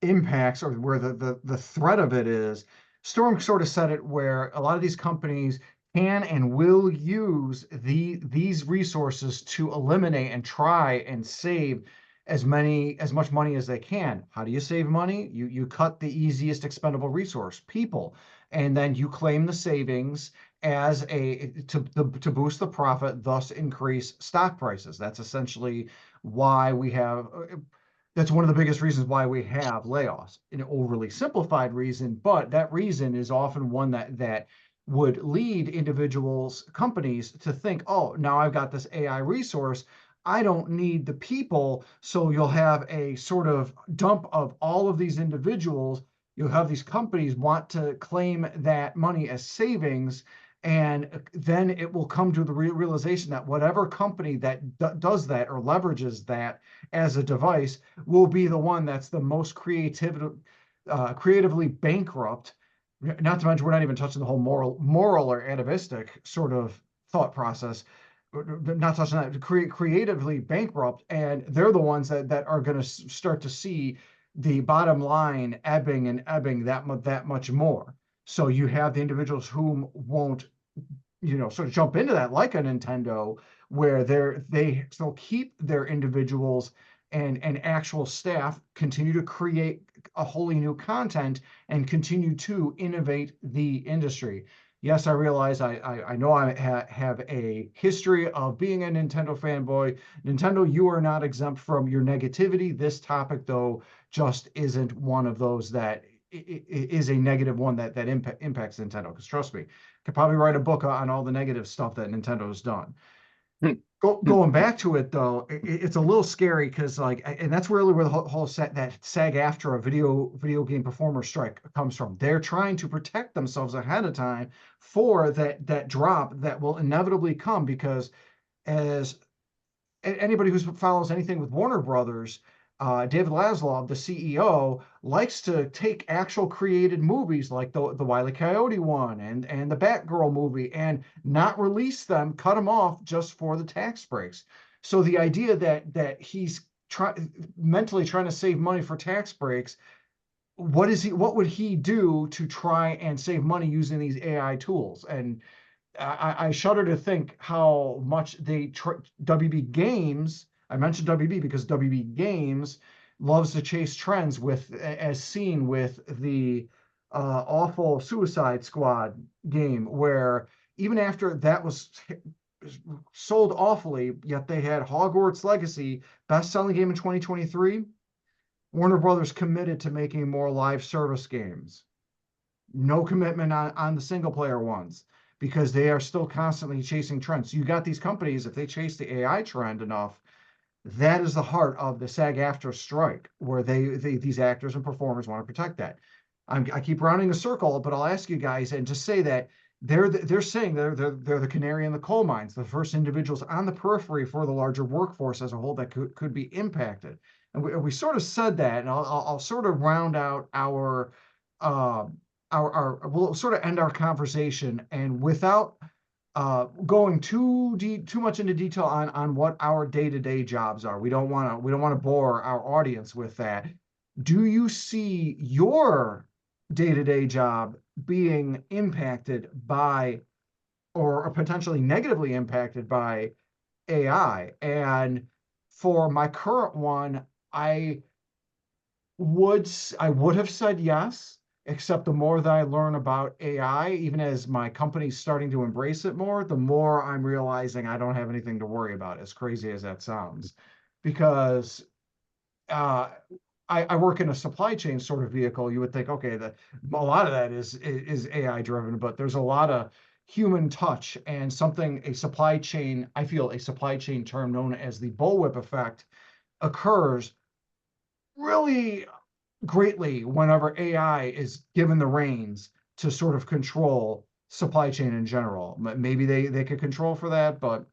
impacts, or where the threat of it is, Storm sort of said it, where a lot of these companies can and will use these resources to eliminate and try and save as much money as they can. How do you save money? You cut the easiest expendable resource, people, and then you claim the savings as to boost the profit, thus increase stock prices. That's essentially why we have That's one of the biggest reasons why we have layoffs, an overly simplified reason, but that reason is often one that would lead individuals, companies to think, oh, now I've got this AI resource. I don't need the people. So you'll have a sort of dump of all of these individuals. You'll have these companies want to claim that money as savings. And then it will come to the realization that whatever company that does that or leverages that as a device will be the one that's the most creatively bankrupt. Not to mention, we're not even touching the whole moral or atavistic sort of thought process. Not touching that, creatively bankrupt, and they're the ones that are going to start to see the bottom line ebbing and ebbing that much more. So you have the individuals whom won't, sort of jump into that, like a Nintendo, where they still keep their individuals and actual staff, continue to create a wholly new content and continue to innovate the industry. Yes, I realize I know I have a history of being a Nintendo fanboy. Nintendo, you are not exempt from your negativity. This topic, though, just isn't one of those that is a negative one that impacts Nintendo. Because trust me, could probably write a book on all the negative stuff that Nintendo's done. Going back to it though, it's a little scary because and that's really where the whole that SAG-AFTRA video game performer strike comes from. They're trying to protect themselves ahead of time for that drop that will inevitably come, because as anybody who follows anything with Warner Brothers, David Zaslav, the CEO, likes to take actual created movies like the Wile E. Coyote one and the Batgirl movie and not release them, cut them off just for the tax breaks. So the idea that he's mentally trying to save money for tax breaks, what would he do to try and save money using these AI tools? And I shudder to think how much WB Games. I mentioned WB because WB Games loves to chase trends as seen with the awful Suicide Squad game, where even after that was sold awfully, yet they had Hogwarts Legacy, best-selling game in 2023. Warner Brothers committed to making more live service games. No commitment on the single player ones, because they are still constantly chasing trends. So you got these companies, if they chase the AI trend enough, that is the heart of the SAG-AFTRA strike, where these actors and performers want to protect that. I keep rounding the circle, but I'll ask you guys and just say that they're saying they're the canary in the coal mines, the first individuals on the periphery for the larger workforce as a whole that could be impacted. And we sort of said that, and I'll sort of round out we'll sort of end our conversation, and without going too much into detail on what our day-to-day jobs are. We don't want to bore our audience with that. Do you see your day-to-day job being impacted by, or potentially negatively impacted by, AI? And for my current one, I would have said yes, except the more that I learn about AI, even as my company's starting to embrace it more, the more I'm realizing I don't have anything to worry about, as crazy as that sounds. Because I work in a supply chain sort of vehicle. You would think, okay, a lot of that is AI driven, but there's a lot of human touch, and I feel a supply chain term known as the bullwhip effect occurs really greatly whenever AI is given the reins to sort of control supply chain in general. Maybe they could control for that, but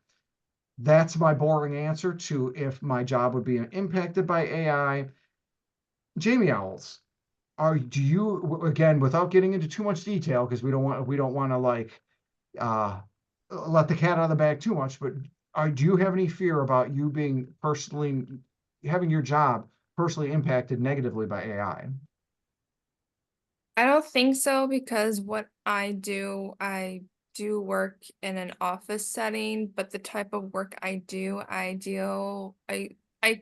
that's my boring answer to if my job would be impacted by AI. Jamie Owls, do you, again, without getting into too much detail, because we don't want to let the cat out of the bag too much, but do you have any fear about you being personally having your job personally impacted negatively by AI? I don't think so, because what I do work in an office setting, but the type of work I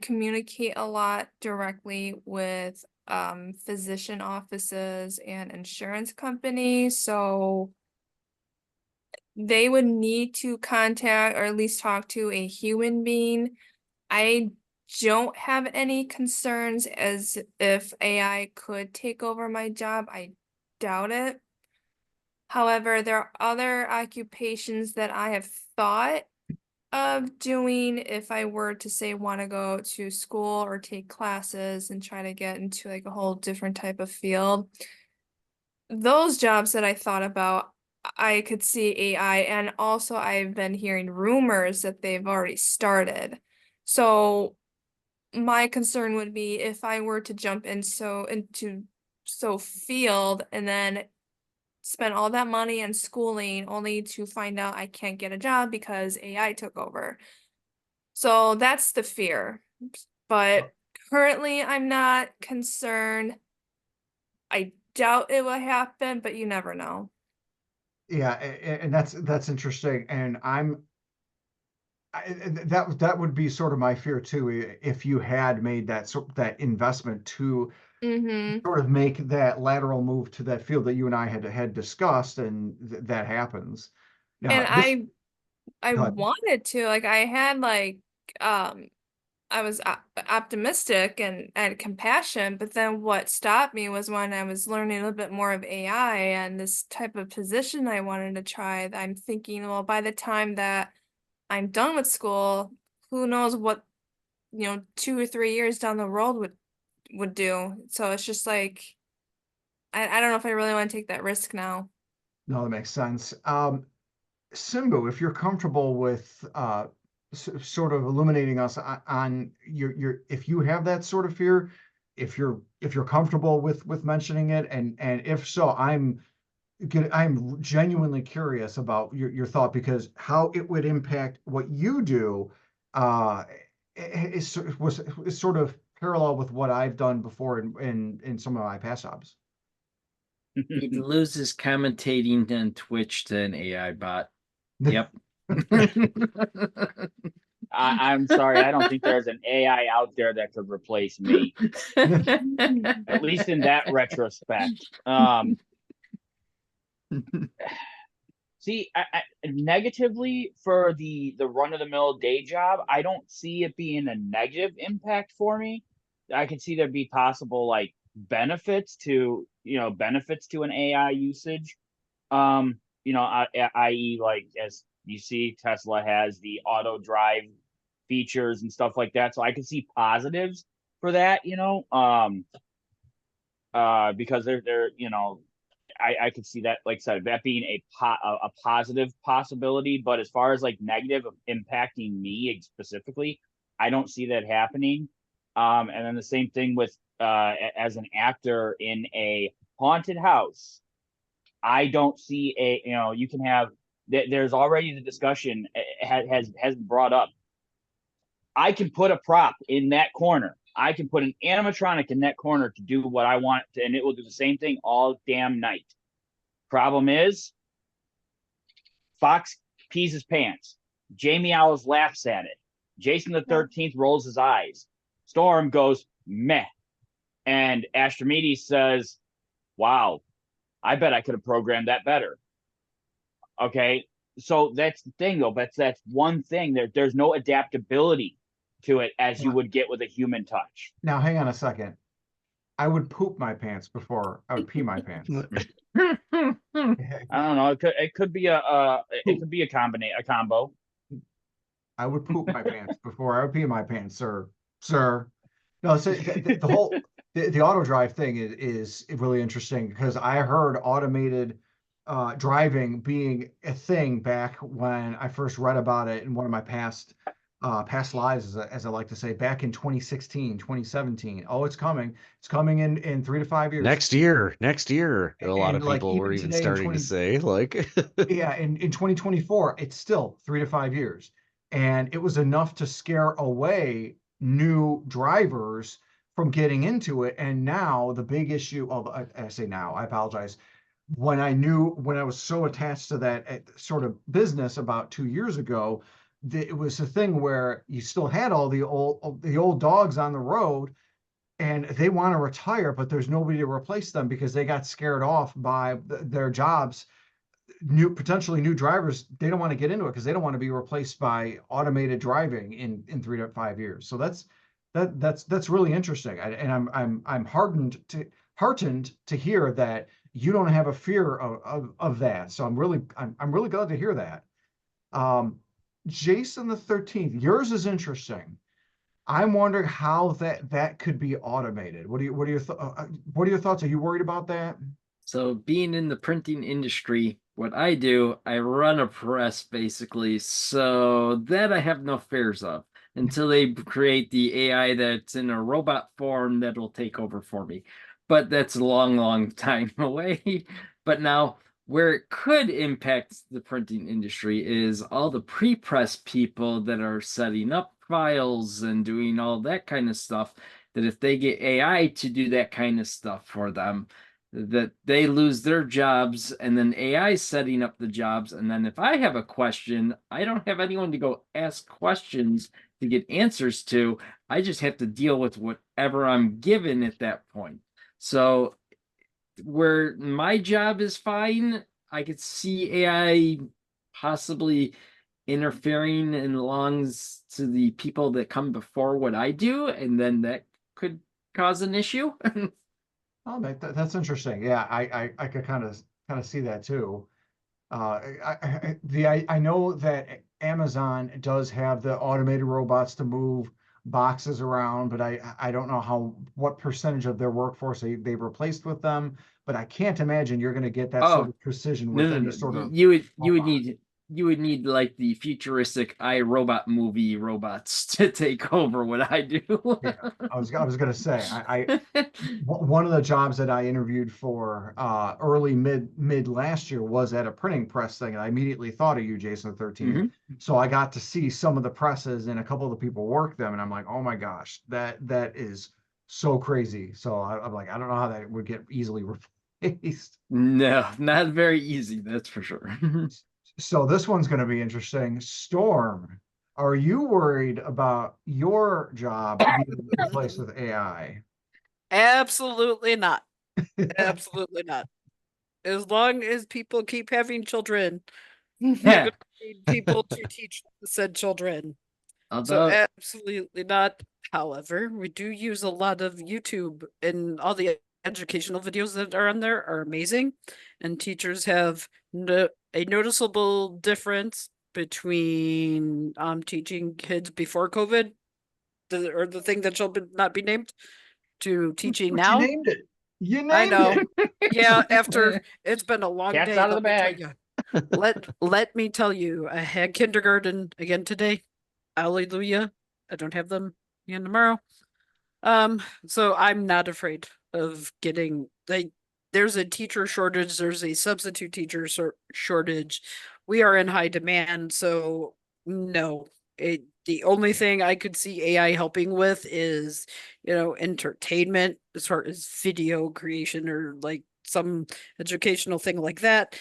communicate a lot directly with physician offices and insurance companies, so they would need to contact or at least talk to a human being. I don't have any concerns as if AI could take over my job. I doubt it. However, there are other occupations that I have thought of doing if I were to say want to go to school or take classes and try to get into like a whole different type of field. Those jobs that I thought about, I could see AI, and also I've been hearing rumors that they've already started. So my concern would be if I were to jump into field and then spend all that money on schooling only to find out I can't get a job because AI took over. So that's the fear. But currently I'm not concerned. I doubt it will happen, but you never know. Yeah, and that's interesting. And that would be sort of my fear too, if you had made that investment to Mm-hmm. sort of make that lateral move to that field that you and I had discussed, and that happens. Now, And this, I go ahead. wanted to, like, I had like I was optimistic and had compassion, but then what stopped me was when I was learning a little bit more of AI and this type of position I wanted to try. I'm thinking, well, by the time that I'm done with school, who knows what, 2 or 3 years down the road would do. So it's just like I don't know if I really want to take that risk now. No, that makes sense. Simbu, if you're comfortable with sort of illuminating us on your if you have that sort of fear, if you're comfortable with mentioning it, and if so, I'm genuinely curious about your thought, because how it would impact what you do uh is sort of parallel with what I've done before in some of my past jobs. He'd lose his commentating on Twitch to an AI bot. Yep. I'm sorry, I don't think there's an AI out there that could replace me, at least in that retrospect. See, negatively for the run-of-the-mill day job, I don't see it being a negative impact for me. I can see there be possible like benefits to an AI usage. I.e., like as you see, Tesla has the auto drive features and stuff like that. So I can see positives for that, because I could see that, like I said, that being a positive possibility. But as far as like negative impacting me specifically, I don't see that happening. And then the same thing with as an actor in a haunted house, I don't see you can have. There's already the discussion has brought up. I can put a prop in that corner. I can put an animatronic in that corner to do what I want, and it will do the same thing all damn night. Problem is, Fox pees his pants. Jamie Owls laughs at it. Jason the 13th rolls his eyes. Storm goes, meh. And Astrimedes says, wow, I bet I could have programmed that better. Okay, so that's the thing, though. That's one thing. There's no adaptability to it as you would get with a human touch. Now, hang on a second. I would poop my pants before I would pee my pants. I don't know. It could be a combo. I would poop my pants before I would pee my pants, sir. No, so the whole the auto drive thing is really interesting, because I heard automated driving being a thing back when I first read about it in one of my past lives, as I like to say, back in 2016, 2017. Oh, it's coming. It's coming in 3 to 5 years. Next year. A lot of like, people were even starting to say, like, yeah, in 2024, it's still 3 to 5 years. And it was enough to scare away new drivers from getting into it. And now the big issue of, I say now, I apologize. When I was so attached to that sort of business about 2 years ago, it was a thing where you still had all the old dogs on the road, and they want to retire, but there's nobody to replace them because they got scared off by their jobs. Potentially new drivers, they don't want to get into it because they don't want to be replaced by automated driving in 3 to 5 years. So That's really interesting, and I'm heartened to hear that you don't have a fear of that. So I'm really glad to hear that. Jason the 13th, yours is interesting. I'm wondering how that could be automated. What are your thoughts? Are you worried about that? So being in the printing industry, what I do, I run a press basically, so that I have no fears of until they create the AI that's in a robot form that will take over for me. But that's a long, long time away. But now, where it could impact the printing industry is all the pre-press people that are setting up files and doing all that kind of stuff, that if they get AI to do that kind of stuff for them, that they lose their jobs, and then AI setting up the jobs. And then if I have a question, I don't have anyone to go ask questions to get answers to. I just have to deal with whatever I'm given at that point. So where my job is fine, I could see AI possibly interfering in lungs to the people that come before what I do, and then that could cause an issue. Oh, that's interesting. Yeah, I could kind of see that too. I know that Amazon does have the automated robots to move boxes around, but I don't know what percentage of their workforce they've replaced with them. But I can't imagine you're going to get that sort Oh, of precision no, with no, any no. sort of You would robot. need like the futuristic iRobot movie robots to take over what I do. Yeah, I was gonna say one of the jobs that I interviewed for early mid last year was at a printing press thing, and I immediately thought of you, Jason the 13th. So I got to see some of the presses, and a couple of the people work them, and I'm like, oh my gosh, that is so crazy. So I'm like, I don't know how that would get easily replaced. No, not very easy, that's for sure. So this one's going to be interesting. Storm, are you worried about your job being replaced with AI? Absolutely not. Absolutely not. As long as people keep having children, they're Yeah. going to need people to teach said children. So Although, absolutely not. However, we do use a lot of YouTube, and all the educational videos that are on there are amazing. And teachers have a noticeable difference between teaching kids before COVID, or the thing that shall not be named, to teaching But you now. named it. You I named know. it. Yeah, after it's been a long Cat's day. out of the Let me tell bag. you. Let me tell you, I had kindergarten again today. Hallelujah. I don't have them again tomorrow. So I'm not afraid of getting there's a teacher shortage, there's a substitute teacher shortage. We are in high demand, so no. The only thing I could see AI helping with is, entertainment as far as video creation or like some educational thing like that.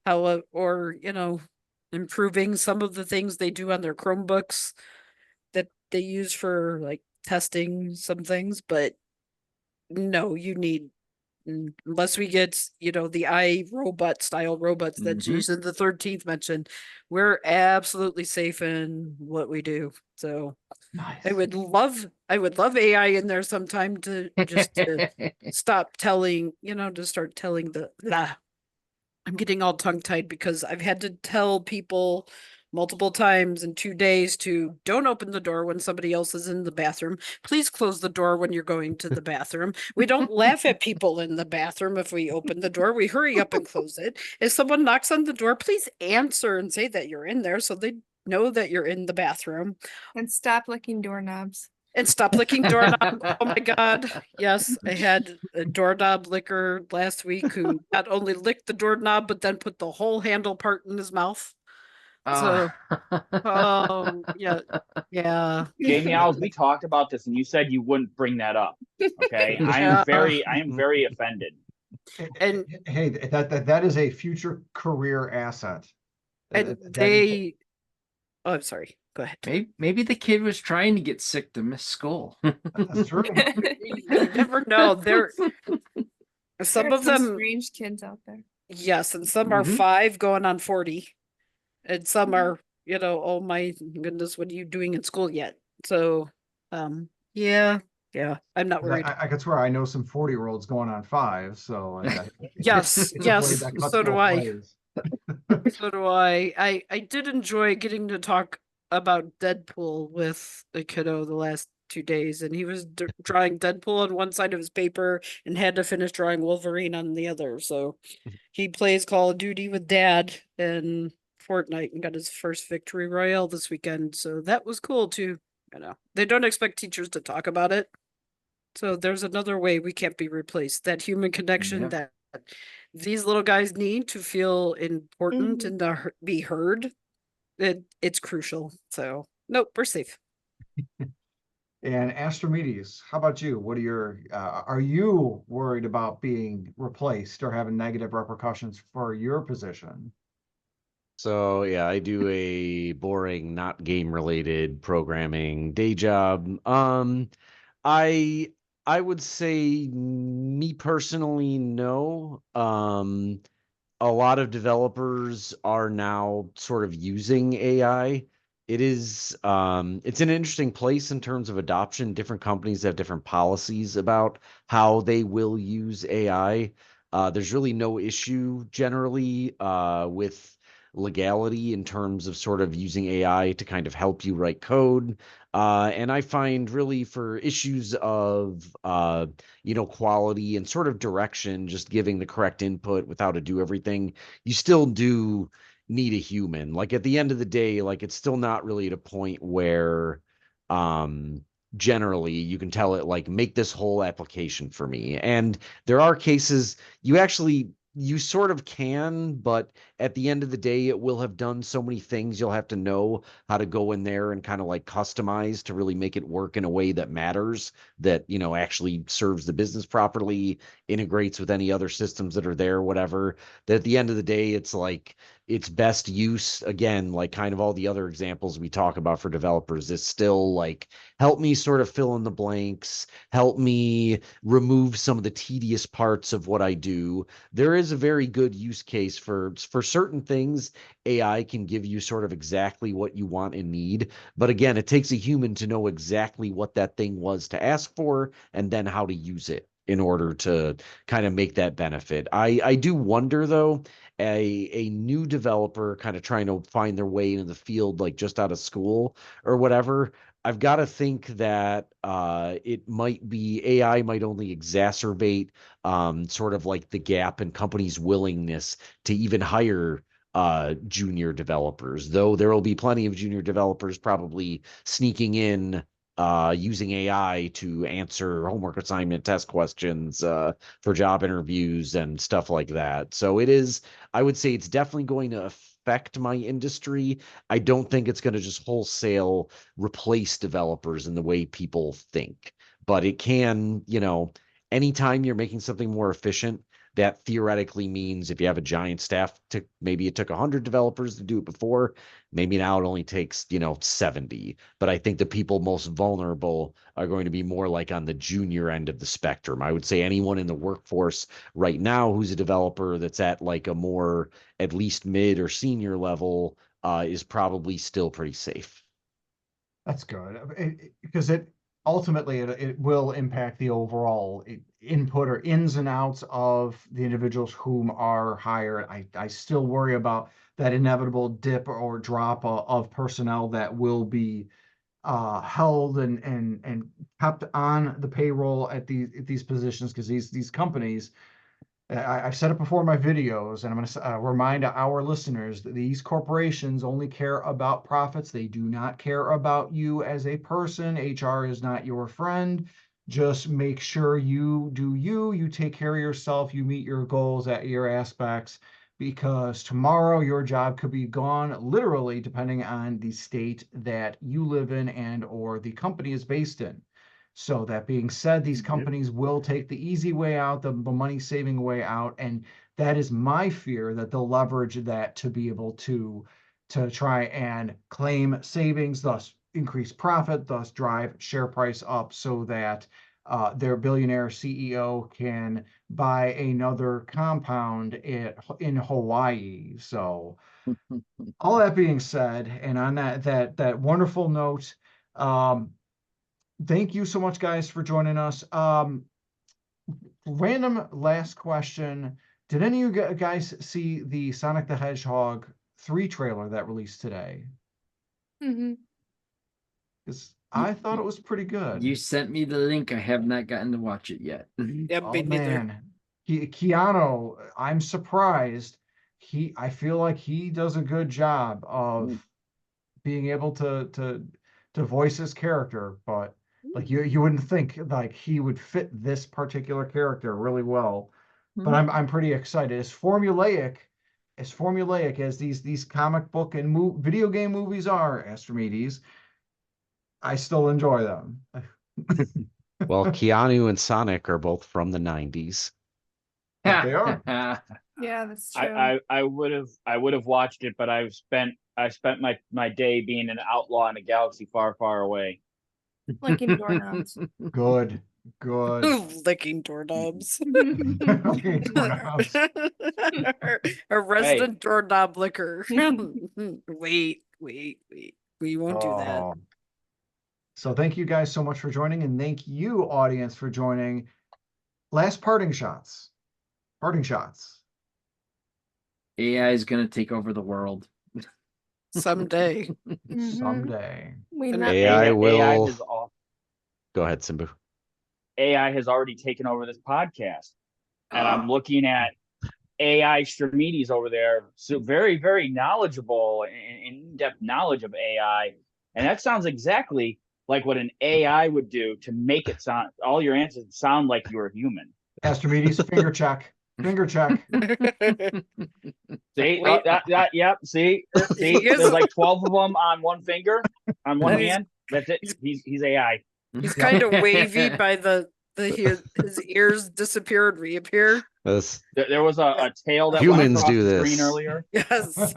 How or, improving some of the things they do on their Chromebooks that they use for like testing some things, but no, you need, unless we get, the iRobot style robots that Jason the 13th mentioned, we're absolutely safe in what we do. So Nice. I would love AI in there sometime to stop telling, to start telling I'm getting all tongue-tied because I've had to tell people multiple times in 2 days to don't open the door when somebody else is in the bathroom. Please close the door when you're going to the bathroom. We don't laugh at people in the bathroom if we open the door. We hurry up and close it. If someone knocks on the door, please answer and say that you're in there so they know that you're in the bathroom. And stop licking doorknobs. And stop licking doorknob. Oh my God. Yes, I had a doorknob licker last week who not only licked the doorknob, but then put the whole handle part in his mouth. So, yeah. Jamie Owls, we talked about this and you said you wouldn't bring that up. Okay. I am very offended. And hey, that is a future career asset. I'm sorry. Go ahead. maybe the kid was trying to get sick to miss school. That's true. You never know. Some of them strange kids out there. Yes, and some are 5 going on 40. And some are, oh my goodness, what are you doing in school yet? So, Yeah, I'm not 'Cause worried. I could swear I know some 40-year-olds going on 5, so Yes, it's a blade that cuts so do both I. ways. So do I. I did enjoy getting to talk about Deadpool with a kiddo the last 2 days, and he was drawing Deadpool on one side of his paper and had to finish drawing Wolverine on the other. So he plays Call of Duty with Dad and Fortnite and got his first victory royale this weekend. So that was cool too. They don't expect teachers to talk about it. So there's another way we can't be replaced. That human connection Yeah. that these little guys need to feel important and to be heard. It's crucial. So nope, we're safe. And Astrimedes, how about you? What are you worried about being replaced or having negative repercussions for your position? So yeah, I do a boring, not game related programming day job. I I would say me personally, no. A lot of developers are now sort of using AI. It's an interesting place in terms of adoption. Different companies have different policies about how they will use AI. There's really no issue generally with legality in terms of sort of using AI to kind of help you write code. And I find really for issues of quality and sort of direction, just giving the correct input with how to do everything, you still do need a human. Like at the end of the day, like it's still not really at a point where um generally you can tell it like make this whole application for me. And there are cases you sort of can, but at the end of the day, it will have done so many things. You'll have to know how to go in there and kind of like customize to really make it work in a way that matters, that, actually serves the business properly, integrates with any other systems that are there, whatever. That at the end of the day, it's like its best use, again, like kind of all the other examples we talk about for developers, is still like help me sort of fill in the blanks, help me remove some of the tedious parts of what I do. There is a very good use case for certain things. AI can give you sort of exactly what you want and need, but again, it takes a human to know exactly what that thing was to ask for and then how to use it in order to kind of make that benefit. I do wonder though, a new developer kind of trying to find their way into the field like just out of school or whatever, I've got to think that it might be AI might only exacerbate sort of like the gap in companies' willingness to even hire junior developers, though there will be plenty of junior developers probably sneaking in using AI to answer homework assignment test questions for job interviews and stuff like that. So I would say it's definitely going to affect my industry. I don't think it's going to just wholesale replace developers in the way people think, but it can, anytime you're making something more efficient, that theoretically means if you have a giant staff, maybe it took 100 developers to do it before, maybe now it only takes 70. But I think the people most vulnerable are going to be more like on the junior end of the spectrum. I would say anyone in the workforce right now who's a developer that's at like a more at least mid or senior level is probably still pretty safe. That's good because it ultimately it will impact the overall input or ins and outs of the individuals whom are hired. I still worry about that inevitable dip or drop of personnel that will be held and kept on the payroll at these positions because these companies. I've said it before in my videos, and I'm going to remind our listeners that these corporations only care about profits. They do not care about you as a person. HR is not your friend. Just make sure you do you take care of yourself, you meet your goals at your aspects, because tomorrow your job could be gone, literally, depending on the state that you live in and or the company is based in. So that being said, these companies will take the easy way out, the money saving way out. And that is my fear that they'll leverage that to be able to try and claim savings, thus increase profit, thus drive share price up so that their billionaire CEO can buy another compound in Hawaii. So all that being said, and on that wonderful note, um, thank you so much, guys, for joining us. Random last question. Did any of you guys see the Sonic the Hedgehog 3 trailer that released today? Mm-hmm. Because I thought it was pretty good. You sent me the link. I have not gotten to watch it yet. Yeah, Oh me neither. man, Keanu, I'm surprised. I feel like he does a good job of being able to voice his character, but like you wouldn't think like he would fit this particular character really well. But I'm pretty excited. As formulaic as these comic book and video game movies are, Astrimedes, I still enjoy them. Well, Keanu and Sonic are both from the 90s. But they are. Yeah, that's true. I would have watched it, but I spent my day being an outlaw in a galaxy far, far away. Licking doorknobs. Good. Licking doorknobs. Licking doorknobs. A resident doorknob licker. Wait. We won't do that. Oh. So thank you guys so much for joining, and thank you, audience, for joining. Last parting shots. Parting shots. AI is going to take over the world. Someday. Someday. We And not AI will. AI has Go ahead, Simbu. AI has already taken over this podcast, and I'm looking at AI Astrimedes over there, so very, very knowledgeable and in-depth knowledge of AI, and that sounds exactly like what an AI would do to make it sound all your answers sound like you're a human. Astrimedes, finger check. Finger check. See, yep. See, there's like 12 of them on one finger, on one hand. That's it. He's AI. He's kind of wavy by his ears disappear and reappear. There was a tail that Humans went across do the this screen earlier. Yes.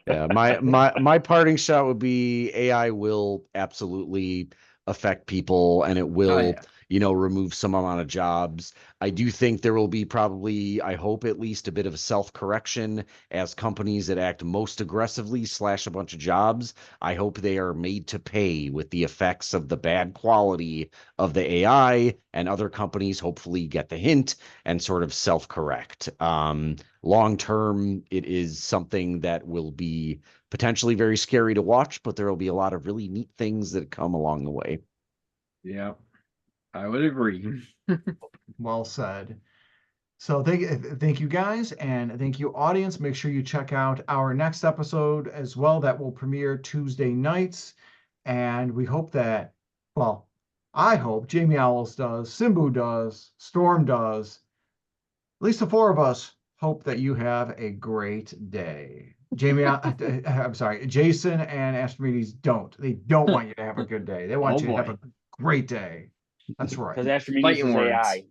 Yeah, my parting shot would be AI will absolutely affect people, and it will, remove some amount of jobs. I do think there will be probably, I hope at least, a bit of a self-correction as companies that act most aggressively slash a bunch of jobs. I hope they are made to pay with the effects of the bad quality of the AI, and other companies hopefully get the hint and sort of self-correct. Long term, it is something that will be potentially very scary to watch, but there will be a lot of really neat things that come along the way. Yeah, I would agree. Well said. So thank you guys, and thank you, audience. Make sure you check out our next episode as well. That will premiere Tuesday nights. And we hope that, well, I hope Jamie Owls does, Simbu does, Storm does. At least the four of us hope that you have a great day. Jamie, I'm sorry, Jason and Astrimedes don't. They don't want you to have a good day. They want you to have a great day. That's right. Because Astrimedes is AI.